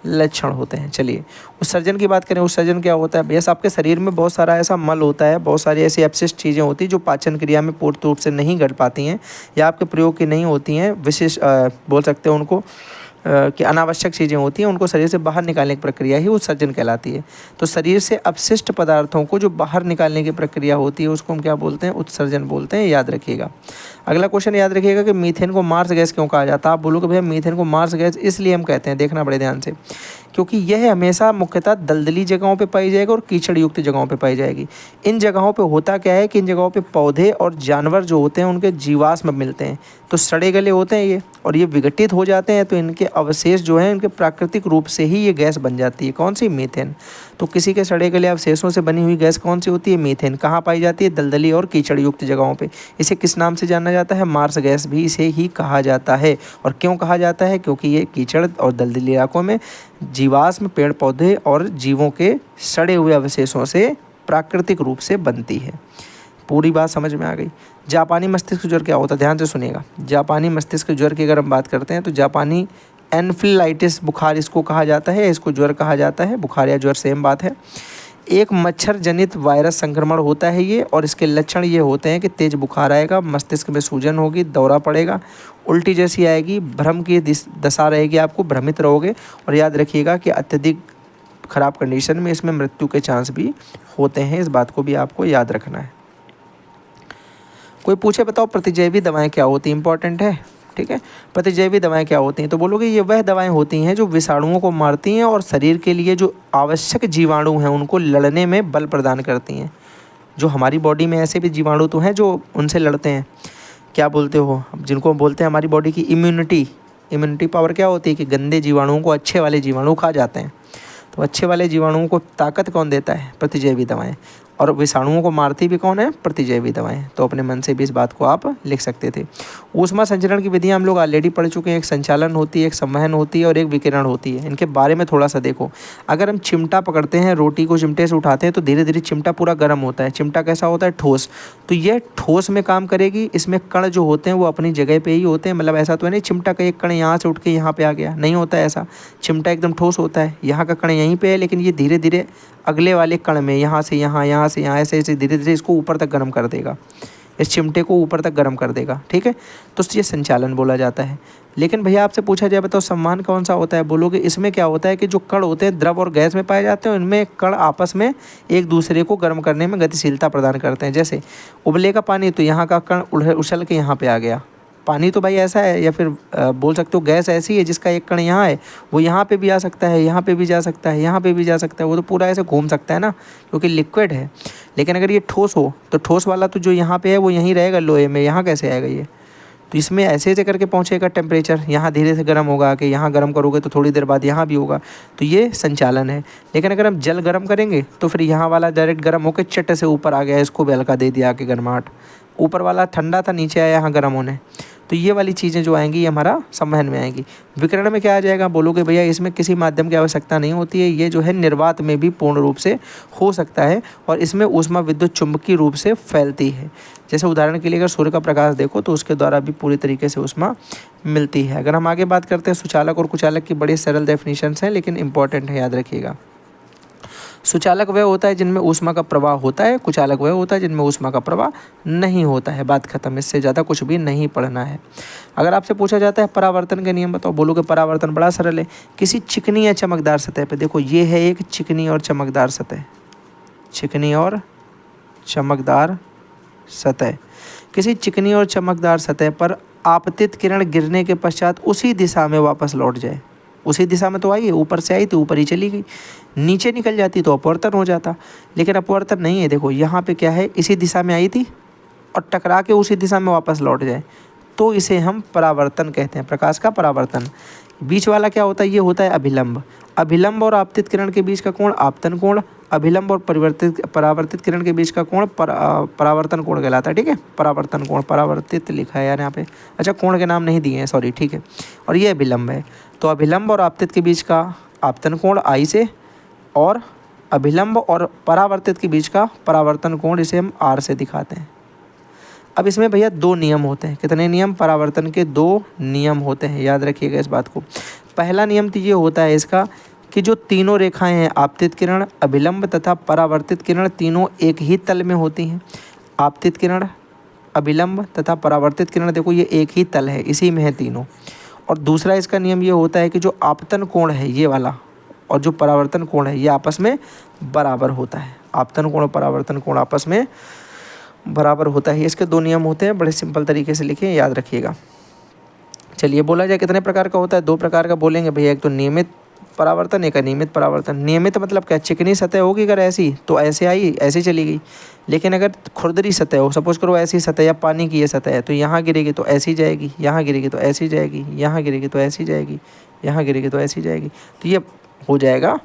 लक्षण होते हैं। चलिए उत्सर्जन की बात करें, उत्सर्जन क्या होता है? भैया आपके शरीर में बहुत सारा ऐसा मल होता है, बहुत सारी ऐसी अपशिष्ट चीज़ें होती हैं जो पाचन क्रिया में पूर्ण रूप से नहीं घट पाती हैं या आपके प्रयोग की नहीं होती हैं, विशेष बोल सकते हैं उनको कि अनावश्यक चीज़ें होती हैं, उनको शरीर से बाहर निकालने की प्रक्रिया ही उत्सर्जन कहलाती है। तो शरीर से अपशिष्ट पदार्थों को जो बाहर निकालने की प्रक्रिया होती है उसको हम क्या बोलते हैं? उत्सर्जन बोलते हैं, याद रखिएगा। अगला क्वेश्चन याद रखिएगा कि मीथेन को मार्स गैस क्यों कहा जाता है? आप बोलोगे भैया मीथेन को मार्स गैस इसलिए हम कहते हैं, देखना बड़े ध्यान से, क्योंकि यह हमेशा मुख्यतः दलदली जगहों पे पाई जाएगी और कीचड़ युक्त जगहों पे पाई जाएगी। इन जगहों पे होता क्या है कि इन जगहों पे पौधे और जानवर जो होते हैं उनके जीवाश्म मिलते हैं, तो सड़े गले होते हैं ये, और ये विघटित हो जाते हैं, तो इनके अवशेष जो हैं इनके प्राकृतिक रूप से ही ये गैस बन जाती है। कौन सी? मीथेन। तो किसी के सड़े गले अवशेषों से बनी हुई गैस कौन सी होती है? मीथेन। कहाँ पाई जाती है? दलदली और कीचड़ युक्त जगहों पे। इसे किस नाम से जाना जाता है? मार्स गैस भी इसे ही कहा जाता है। और क्यों कहा जाता है? क्योंकि ये कीचड़ और दलदली इलाकों में जीवाश्म, पेड़ पौधे और जीवों के सड़े हुए अवशेषों से प्राकृतिक रूप से बनती है। पूरी बात समझ में आ गई? जापानी मस्तिष्क ज्वर क्या होता है? ध्यान से सुनिएगा। जापानी मस्तिष्क ज्वर की अगर हम बात करते हैं तो जापानी एन्फ्लाइटिस बुखार इसको कहा जाता है, इसको ज्वर कहा जाता है। बुखार या ज्वर सेम बात है। एक मच्छर जनित वायरस संक्रमण होता है ये, और इसके लक्षण ये होते हैं कि तेज बुखार आएगा, मस्तिष्क में सूजन होगी, दौरा पड़ेगा, उल्टी जैसी आएगी, भ्रम की दशा रहेगी, आपको भ्रमित रहोगे, और याद रखिएगा कि अत्यधिक खराब कंडीशन में इसमें मृत्यु के चांस भी होते हैं। इस बात को भी आपको याद रखना है। कोई पूछे बताओ प्रतिजैवी दवाएं क्या होती हैं? इंपॉर्टेंट है, ठीक है। प्रतिजैवी दवाएं क्या होती हैं? तो बोलोगे ये वह दवाएं होती हैं जो विषाणुओं को मारती हैं और शरीर के लिए जो आवश्यक जीवाणु हैं उनको लड़ने में बल प्रदान करती हैं। जो हमारी बॉडी में ऐसे भी जीवाणु तो हैं जो उनसे लड़ते हैं, क्या बोलते हो, जिनको बोलते हैं हमारी बॉडी की इम्यूनिटी पावर क्या होती है कि गंदे जीवाणुओं को अच्छे वाले जीवाणु खा जाते हैं। तो अच्छे वाले जीवाणुओं को ताकत कौन देता है? प्रतिजैवी दवाएं। और विषाणुओं को मारती भी कौन है? प्रतिजैवी दवाएं। तो अपने मन से भी इस बात को आप लिख सकते थे। ऊष्मा संचरण की विधियां हम लोग ऑलरेडी पढ़ चुके हैं। एक संचालन होती है, एक संवहन होती है और एक विकिरण होती है। इनके बारे में थोड़ा सा देखो। अगर हम चिमटा पकड़ते हैं, रोटी को चिमटे से उठाते हैं तो धीरे धीरे चिमटा पूरा गर्म होता है। चिमटा कैसा होता है? ठोस। तो यह ठोस में काम करेगी। इसमें कण जो होते हैं वो अपनी जगह पे ही होते हैं। मतलब ऐसा तो है नहीं चिमटा का एक कण यहाँ से उठ के यहाँ पे आ गया, नहीं होता है ऐसा। चिमटा एकदम ठोस होता है, यहाँ का कण यहीं पे है, लेकिन ये धीरे धीरे अगले वाले कण में यहाँ से यहाँ, यहाँ से यहाँ, ऐसे ऐसे धीरे धीरे इसको ऊपर तक गर्म कर देगा, इस चिमटे को ऊपर तक गर्म कर देगा, ठीक है। तो ये संचालन बोला जाता है। लेकिन भैया आपसे पूछा जाए बताओ सम्मान कौन सा होता है? बोलोगे इसमें क्या होता है कि जो कण होते हैं द्रव और गैस में पाए जाते हैं, उनमें कण आपस में एक दूसरे को गर्म करने में गतिशीलता प्रदान करते हैं। जैसे उबलेगा पानी तो यहाँ का कण उछल के यहाँ पे आ गया। पानी तो भाई ऐसा है, या फिर बोल सकते हो गैस ऐसी है जिसका एक कण यहाँ है, वो यहाँ पे भी आ सकता है, यहाँ पे भी जा सकता है, यहाँ पे भी जा सकता है। वो तो पूरा ऐसे घूम सकता है ना, क्योंकि लिक्विड है। लेकिन अगर ये ठोस हो तो ठोस वाला तो जो यहाँ पे है वो यहीं रहेगा लोहे में, यहाँ कैसे आएगा ये? तो इसमें ऐसे ऐसे करके पहुँचेगा टेम्परेचर, यहाँ धीरे से गर्म होगा कि यहाँ गर्म करोगे तो थोड़ी देर बाद यहाँ भी होगा। तो ये संचालन है। लेकिन अगर हम जल गर्म करेंगे तो फिर यहाँ वाला डायरेक्ट गर्म होकर चट से ऊपर आ गया, इसको भी हल्का दे दिया आके गर्माहट। ऊपर वाला ठंडा था, नीचे आया यहाँ गर्म होने। तो ये वाली चीज़ें जो आएंगी ये हमारा संवहन में आएंगी। विकिरण में क्या आ जाएगा? बोलोगे भैया इसमें किसी माध्यम की आवश्यकता नहीं होती है, ये जो है निर्वात में भी पूर्ण रूप से हो सकता है, और इसमें ऊष्मा विद्युत चुंबकीय रूप से फैलती है। जैसे उदाहरण के लिए अगर सूर्य का प्रकाश देखो तो उसके द्वारा भी पूरी तरीके से ऊष्मा मिलती है। अगर हम आगे बात करते हैं सुचालक और कुचालक की, बड़ी सरल डेफिनेशंस हैं लेकिन इंपॉर्टेंट है, याद रखिएगा। सुचालक वह होता है जिनमें ऊष्मा का प्रवाह होता है, कुचालक वह होता है जिनमें ऊष्मा का प्रवाह नहीं होता है। बात खत्म, इससे ज़्यादा कुछ भी नहीं पढ़ना है। अगर आपसे पूछा जाता है परावर्तन के नियम बताओ, बोलोगे परावर्तन बड़ा सरल है। किसी चिकनी या चमकदार सतह पे, देखो ये है एक चिकनी और चमकदार सतह, चिकनी और चमकदार सतह। किसी चिकनी और चमकदार सतह पर आपतित किरण गिरने के पश्चात उसी दिशा में वापस लौट जाए। उसी दिशा में तो आई है, ऊपर से आई तो ऊपर ही चली गई, नीचे निकल जाती तो अपवर्तन हो जाता, लेकिन अपवर्तन नहीं है। देखो यहाँ पे क्या है, इसी दिशा में आई थी और टकरा के उसी दिशा में वापस लौट जाए तो इसे हम परावर्तन कहते हैं, प्रकाश का परावर्तन। बीच वाला क्या होता है, ये होता है अभिलंब। अभिलंब और आपतित किरण के बीच का कोण आपतन कोण, अभिलंब और परावर्तित किरण के बीच का कोण परावर्तन कोण कहलाता है। ठीक है, परावर्तन कोण, परावर्तित लिखा है यार यहाँ पे, अच्छा कोण के नाम नहीं दिए हैं, सॉरी। ठीक है, और ये अभिलंब है, तो अभिलंब और आपतित के बीच का आपतन कोण आई से, और अभिलंब और परावर्तित के बीच का परावर्तन कोण इसे हम आर से दिखाते हैं। अब इसमें भैया दो नियम होते हैं। कितने नियम, परावर्तन के दो नियम होते हैं, याद रखिएगा इस बात को। पहला नियम तो ये होता है इसका कि जो तीनों रेखाएं हैं, आपतित किरण, अभिलंब तथा परावर्तित किरण, तीनों एक ही तल में होती हैं। आपतित किरण, अभिलंब तथा परावर्तित किरण, देखो ये एक ही तल है, इसी में है तीनों। और दूसरा इसका नियम ये होता है कि जो आपतन कोण है ये वाला और जो परावर्तन कोण है ये आपस में बराबर होता है। आपतन कोण और परावर्तन कोण आपस में बराबर होता है। इसके दो नियम होते हैं, बड़े सिंपल तरीके से लिखे, याद रखिएगा। चलिए बोला जाए कितने प्रकार का होता है, दो प्रकार का बोलेंगे भैया, एक तो नियमित परावर्तन, एक अनियमित परावर्तन। नियमित मतलब क्या, चिकनी सतह होगी अगर ऐसी तो ऐसे आई ऐसे चली गई, लेकिन अगर खुरदरी सतह हो, सपोज करो ऐसी सतह या पानी की ये सतह है, तो यहाँ गिरेगी तो ऐसी जाएगी, यहाँ गिरेगी तो ऐसी जाएगी, यहाँ गिरेगी तो ऐसी जाएगी, यहाँ गिरेगी तो ऐसी जाएगी, तो ये हो जाएगा,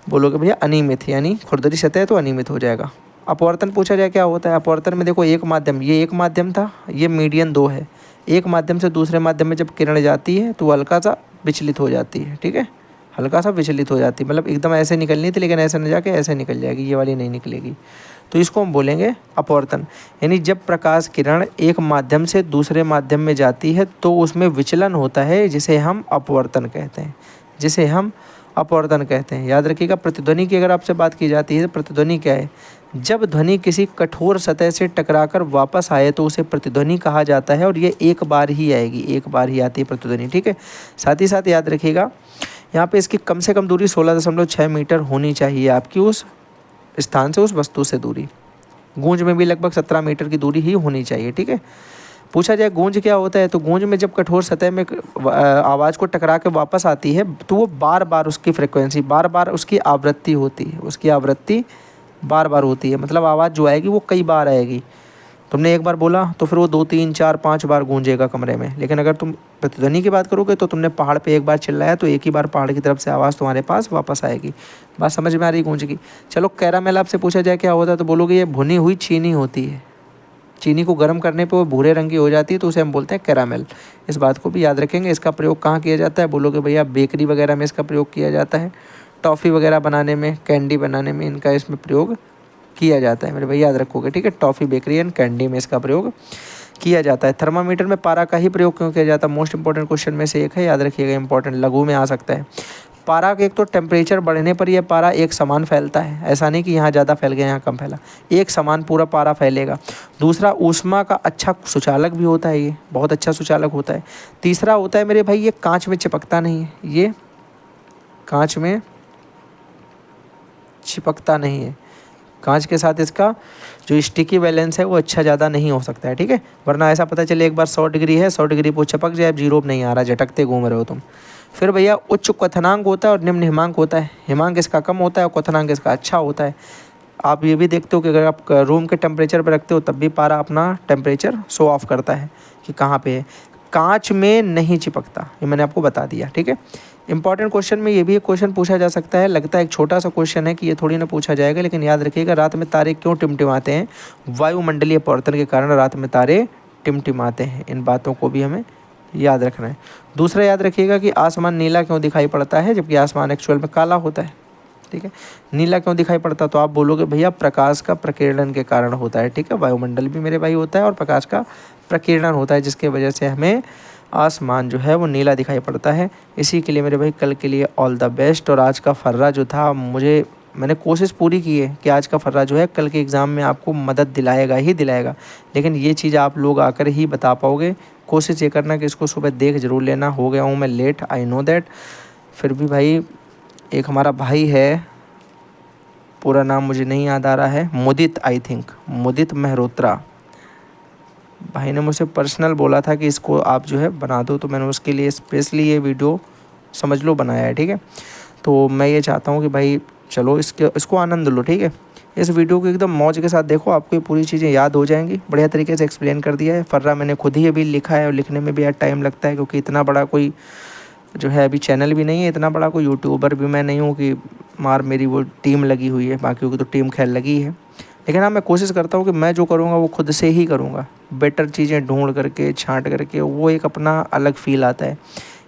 बोलोगे भैया अनियमित, यानी खुरदरी सतह तो अनियमित हो जाएगा। अपवर्तन पूछा जाए क्या होता है, अपवर्तन में देखो एक माध्यम, ये एक माध्यम था, ये मीडियन दो है, एक माध्यम से दूसरे माध्यम में जब किरण जाती है तो हल्का सा विचलित हो जाती है। ठीक है, हल्का सा विचलित हो जाती है, मतलब एकदम ऐसे निकलनी थी लेकिन ऐसे न जाके ऐसे निकल जाएगी, ये वाली नहीं निकलेगी, तो इसको हम बोलेंगे अपवर्तन। यानी जब प्रकाश किरण एक माध्यम से दूसरे माध्यम में जाती है तो उसमें विचलन होता है, जिसे हम अपवर्तन कहते हैं, जिसे हम अपवर्तन कहते हैं। याद रखिएगा, प्रतिध्वनि की अगर आपसे बात की जाती है तो प्रतिध्वनि क्या है, जब ध्वनि किसी कठोर सतह से टकराकर वापस आए तो उसे प्रतिध्वनि कहा जाता है, और ये एक बार ही आएगी, एक बार ही आती है प्रतिध्वनि। ठीक है, साथ ही साथ याद रखिएगा यहाँ पे इसकी कम से कम दूरी 16.6 मीटर होनी चाहिए आपकी उस स्थान से, उस वस्तु से दूरी। गूंज में भी लगभग 17 मीटर की दूरी ही होनी चाहिए। ठीक है, पूछा जाए गूंज क्या होता है, तो गूंज में जब कठोर सतह में आवाज़ को टकरा के वापस आती है तो वो बार बार उसकी फ्रिक्वेंसी, बार बार उसकी आवृत्ति होती है, उसकी आवृत्ति बार बार होती है, मतलब आवाज़ जो आएगी वो कई बार आएगी। तुमने एक बार बोला तो फिर वो 2 3 4 5 बार गूंजेगा कमरे में, लेकिन अगर तुम प्रतिध्वनि की बात करोगे तो तुमने पहाड़ पे एक बार चिल्लाया तो एक ही बार पहाड़ की तरफ से आवाज़ तुम्हारे पास वापस आएगी। बात समझ में आ रही गूंज की। चलो कैरामेल आपसे पूछा जाए क्या होता है, तो बोलोगे ये भुनी हुई चीनी होती है, चीनी को गर्म करने पे वो भूरे रंग की हो जाती है तो उसे हम बोलते हैं कैरामेल। इस बात को भी याद रखेंगे। इसका प्रयोग कहाँ किया जाता है, बोलोगे भैया बेकरी वगैरह में इसका प्रयोग किया जाता है, टॉफ़ी वगैरह बनाने में, कैंडी बनाने में इनका इसमें प्रयोग किया जाता है मेरे भाई, याद रखोगे। ठीक है, टॉफ़ी, बेकरी एंड कैंडी में इसका प्रयोग किया जाता है। थर्मामीटर में पारा का ही प्रयोग क्यों किया जाता है, मोस्ट इंपॉर्टेंट क्वेश्चन में से एक है, याद रखिएगा, इंपॉर्टेंट, लघु में आ सकता है। पारा के एक तो टेम्परेचर बढ़ने पर यह पारा एक समान फैलता है, ऐसा नहीं कि यहाँ ज़्यादा फैल गया यहाँ कम फैला, एक समान पूरा पारा फैलेगा। दूसरा, ऊष्मा का अच्छा सुचालक भी होता है, ये बहुत अच्छा सुचालक होता है। तीसरा होता है मेरे भाई ये कांच में चिपकता नहीं है, ये कांच में चिपकता नहीं है, कांच के साथ इसका जो स्टिकी बैलेंस है वो अच्छा ज़्यादा नहीं हो सकता है। ठीक है, वरना ऐसा पता चले एक बार 100 डिग्री है, 100 डिग्री पर चिपक जाए, अब जीरो नहीं आ रहा, झटकते घूम रहे हो तुम। फिर भैया उच्च क्वथनांक होता है और निम्न हिमांक होता है। हिमांक इसका कम होता है और क्वथनांक इसका अच्छा होता है। आप ये भी देखते हो कि अगर आप रूम के टेम्परेचर पर रखते हो तब भी पारा अपना टेम्परेचर शो ऑफ करता है कि कहाँ पे है। कांच में नहीं चिपकता, ये मैंने आपको बता दिया। ठीक है, इंपॉर्टेंट क्वेश्चन में ये भी एक क्वेश्चन पूछा जा सकता है, लगता है एक छोटा सा क्वेश्चन है कि ये थोड़ी ना पूछा जाएगा, लेकिन याद रखिएगा, रात में तारे क्यों टिमटिमाते हैं, वायुमंडलीय परिवर्तन के कारण रात में तारे टिमटिमाते हैं। इन बातों को भी हमें याद रखना है। दूसरा याद रखिएगा कि आसमान नीला क्यों दिखाई पड़ता है जबकि आसमान एक्चुअल में काला होता है। ठीक है, नीला क्यों दिखाई पड़ता, तो आप बोलोगे भैया प्रकाश का प्रकीर्णन के कारण होता है। ठीक है, वायुमंडल भी मेरे भाई होता है और प्रकाश का प्रकीर्णन होता है, जिसके वजह से हमें आसमान जो है वो नीला दिखाई पड़ता है। इसी के लिए मेरे भाई कल के लिए ऑल द बेस्ट। और आज का फर्रा जो था, मैंने कोशिश पूरी की है कि आज का फर्रा जो है कल के एग्ज़ाम में आपको मदद दिलाएगा ही दिलाएगा, लेकिन ये चीज़ आप लोग आकर ही बता पाओगे। कोशिश ये करना कि इसको सुबह देख ज़रूर लेना। हो गया हूँ मैं लेट, आई नो दैट, फिर भी भाई एक हमारा भाई है पूरा नाम मुझे नहीं याद आ रहा है, मुदित, आई थिंक मुदित मेहरोत्रा। भाई ने मुझसे पर्सनल बोला था कि इसको आप जो है बना दो, तो मैंने उसके लिए स्पेशली ये वीडियो समझ लो बनाया है, ठीक है। तो मैं ये चाहता हूँ कि भाई चलो इसको आनंद लो, ठीक है। इस वीडियो को एकदम मौज के साथ देखो, आपको ये पूरी चीज़ें याद हो जाएंगी। बढ़िया तरीके से एक्सप्लेन कर दिया है। फर्रा मैंने खुद ही अभी लिखा है और लिखने में भी यार टाइम लगता है, क्योंकि इतना बड़ा कोई जो है अभी चैनल भी नहीं है, इतना बड़ा कोई यूट्यूबर भी मैं नहीं हूँ कि मार मेरी वो टीम लगी हुई है, बाकियों की तो टीम खैर लगी है। लेकिन हाँ, मैं कोशिश करता हूँ कि मैं जो करूँगा वो खुद से ही करूँगा, बेटर चीज़ें ढूंढ करके छांट करके। वो एक अपना अलग फ़ील आता है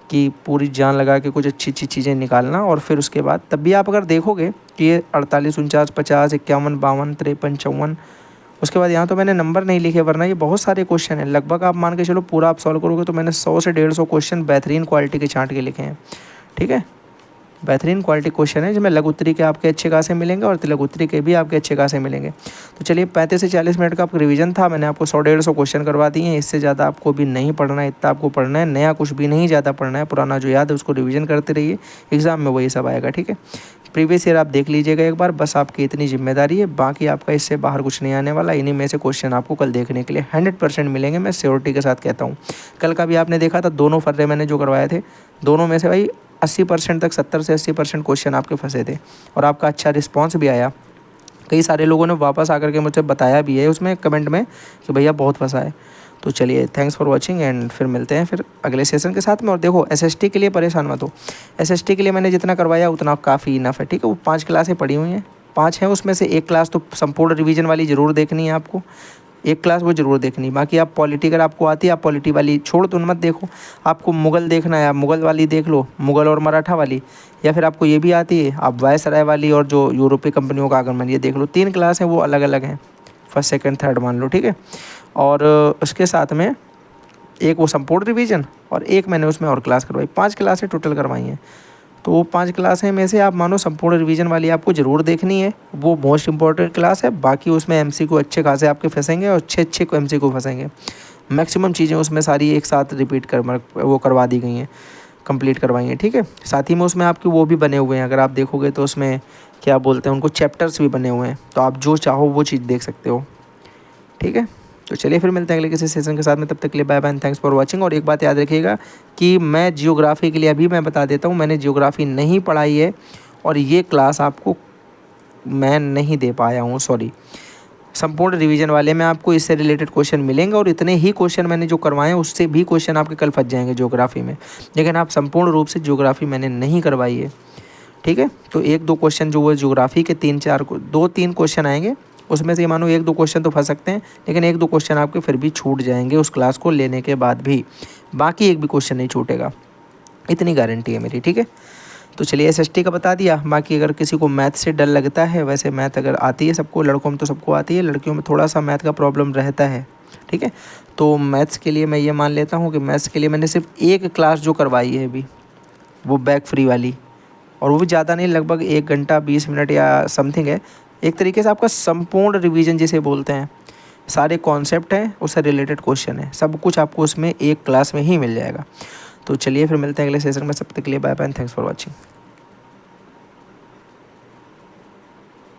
कि पूरी जान लगा के कुछ अच्छी अच्छी चीज़ें निकालना। और फिर उसके बाद तब भी आप अगर देखोगे कि ये 48, 49, 50, 51, 52, 53, 54, उसके बाद यहाँ तो मैंने नंबर नहीं लिखे, वरना ये बहुत सारे क्वेश्चन हैं। लगभग आप मान के चलो पूरा आप सॉल्व करोगे तो मैंने 100 से 150 क्वेश्चन बेहतरीन क्वालिटी के छांट के लिखे हैं, ठीक है। बेहतरीन क्वालिटी क्वेश्चन है, जिसमें लघु उत्तरी के आपके अच्छे खासे मिलेंगे और तिलक उत्तरी के भी आपके अच्छे खासे मिलेंगे। तो चलिए 35 से 40 मिनट का आपका रिवीजन था, मैंने आपको 100-150 क्वेश्चन करवा दिए हैं। इससे ज़्यादा आपको भी नहीं पढ़ना है, इतना आपको पढ़ना है, नया कुछ भी नहीं ज़्यादा पढ़ना है। पुराना जो याद है उसको रिवीजन करते रहिए, एग्ज़ाम में वही सब आएगा, ठीक है। प्रीवियस ईयर आप देख लीजिएगा एक बार, बस आपकी इतनी जिम्मेदारी है। बाकी आपका इससे बाहर कुछ नहीं आने वाला। इन्हीं में से क्वेश्चन आपको कल देखने के लिए 100% मिलेंगे, मैं श्योरिटी के साथ कहता हूँ। कल का भी आपने देखा था, दोनों फर्रे मैंने जो करवाए थे, दोनों में से भाई 80% तक, 70 से 80% क्वेश्चन आपके फंसे थे और आपका अच्छा रिस्पॉन्स भी आया। कई सारे लोगों ने वापस आकर के मुझसे बताया भी है उसमें कमेंट में कि भैया बहुत फंसा है। तो चलिए, थैंक्स फॉर वाचिंग एंड फिर मिलते हैं फिर अगले सेशन के साथ में। और देखो, एसएसटी के लिए परेशान मत हो, एसएसटी के लिए मैंने जितना करवाया उतना काफ़ी इनफ है, ठीक है। वो 5 क्लासें पड़ी हुई हैं, 5 हैं, उसमें से एक क्लास तो संपूर्ण रिवीजन वाली ज़रूर देखनी है आपको, एक क्लास वो ज़रूर देखनी। बाकी आप पॉलिटी अगर आपको आती है, आप पॉलिटी वाली छोड़ तो मत देखो। आपको मुगल देखना है, आप मुगल वाली देख लो, मुगल और मराठा वाली। या फिर आपको ये भी आती है, आप वायसराय वाली और जो यूरोपीय कंपनियों का आगमन, ये देख लो। 3 क्लास हैं, वो अलग अलग हैं, फर्स्ट सेकंड थर्ड मान लो, ठीक है। और उसके साथ में एक वो संपूर्ण रिवीजन और एक मैंने उसमें और क्लास करवाई, 5 क्लासें टोटल करवाई हैं। तो वो 5 क्लासें में से आप मानो संपूर्ण रिवीजन वाली आपको ज़रूर देखनी है, वो मोस्ट इंपॉर्टेंट क्लास है। बाकी उसमें एमसीक्यू अच्छे खासे आपके फंसेंगे और अच्छे एमसीक्यू फंसेंगे। मैक्सिमम चीज़ें उसमें सारी एक साथ रिपीट वो करवा दी गई हैं, कंप्लीट करवाई हैं, ठीक है। साथ ही में उसमें आपके वो भी बने हुए हैं, अगर आप देखोगे तो उसमें क्या बोलते हैं उनको, चैप्टर्स भी बने हुए हैं, तो आप जो चाहो वो चीज़ देख सकते हो, ठीक है। तो चलिए फिर मिलते हैं अगले किसी सेशन के साथ में, तब तक के लिए bye bye, thanks for watching. और एक बात याद रखिएगा कि मैं जियोग्राफी के लिए अभी मैं बता देता हूँ, मैंने जियोग्राफी नहीं पढ़ाई है और ये क्लास आपको मैं नहीं दे पाया हूँ, सॉरी। संपूर्ण रिवीजन वाले में आपको इससे रिलेटेड क्वेश्चन मिलेंगे और इतने ही क्वेश्चन मैंने जो करवाए हैं उससे भी क्वेश्चन आपके कल फंस जाएंगे ज्योग्राफी में। लेकिन आप संपूर्ण रूप से ज्योग्राफी मैंने नहीं करवाई है, ठीक है। तो 1-2 क्वेश्चन जो वो ज्योग्राफी के 2-3 क्वेश्चन आएंगे, उसमें से मानो 1-2 क्वेश्चन तो फंस सकते हैं, लेकिन 1-2 क्वेश्चन आपके फिर भी छूट जाएंगे उस क्लास को लेने के बाद भी। बाकी एक भी क्वेश्चन नहीं छूटेगा, इतनी गारंटी है मेरी, ठीक है। तो चलिए, एसएसटी का बता दिया। बाकी अगर किसी को मैथ से डर लगता है, वैसे मैथ अगर आती है सबको, लड़कों में तो सबको आती है, लड़कियों में थोड़ा सा मैथ का प्रॉब्लम रहता है, ठीक है। तो मैथ्स के लिए मैं ये मान लेता हूँ कि मैथ्स के लिए मैंने सिर्फ एक क्लास जो करवाई है अभी, वो बैक फ्री वाली, और वो भी ज़्यादा नहीं, लगभग 1 घंटा 20 मिनट या समथिंग है। एक तरीके से आपका संपूर्ण रिवीजन जिसे बोलते हैं, सारे कॉन्सेप्ट हैं, उससे रिलेटेड क्वेश्चन है, सब कुछ आपको उसमें एक क्लास में ही मिल जाएगा। तो चलिए फिर मिलते हैं अगले सेशन में, सब तक के लिए bye bye, thanks for watching.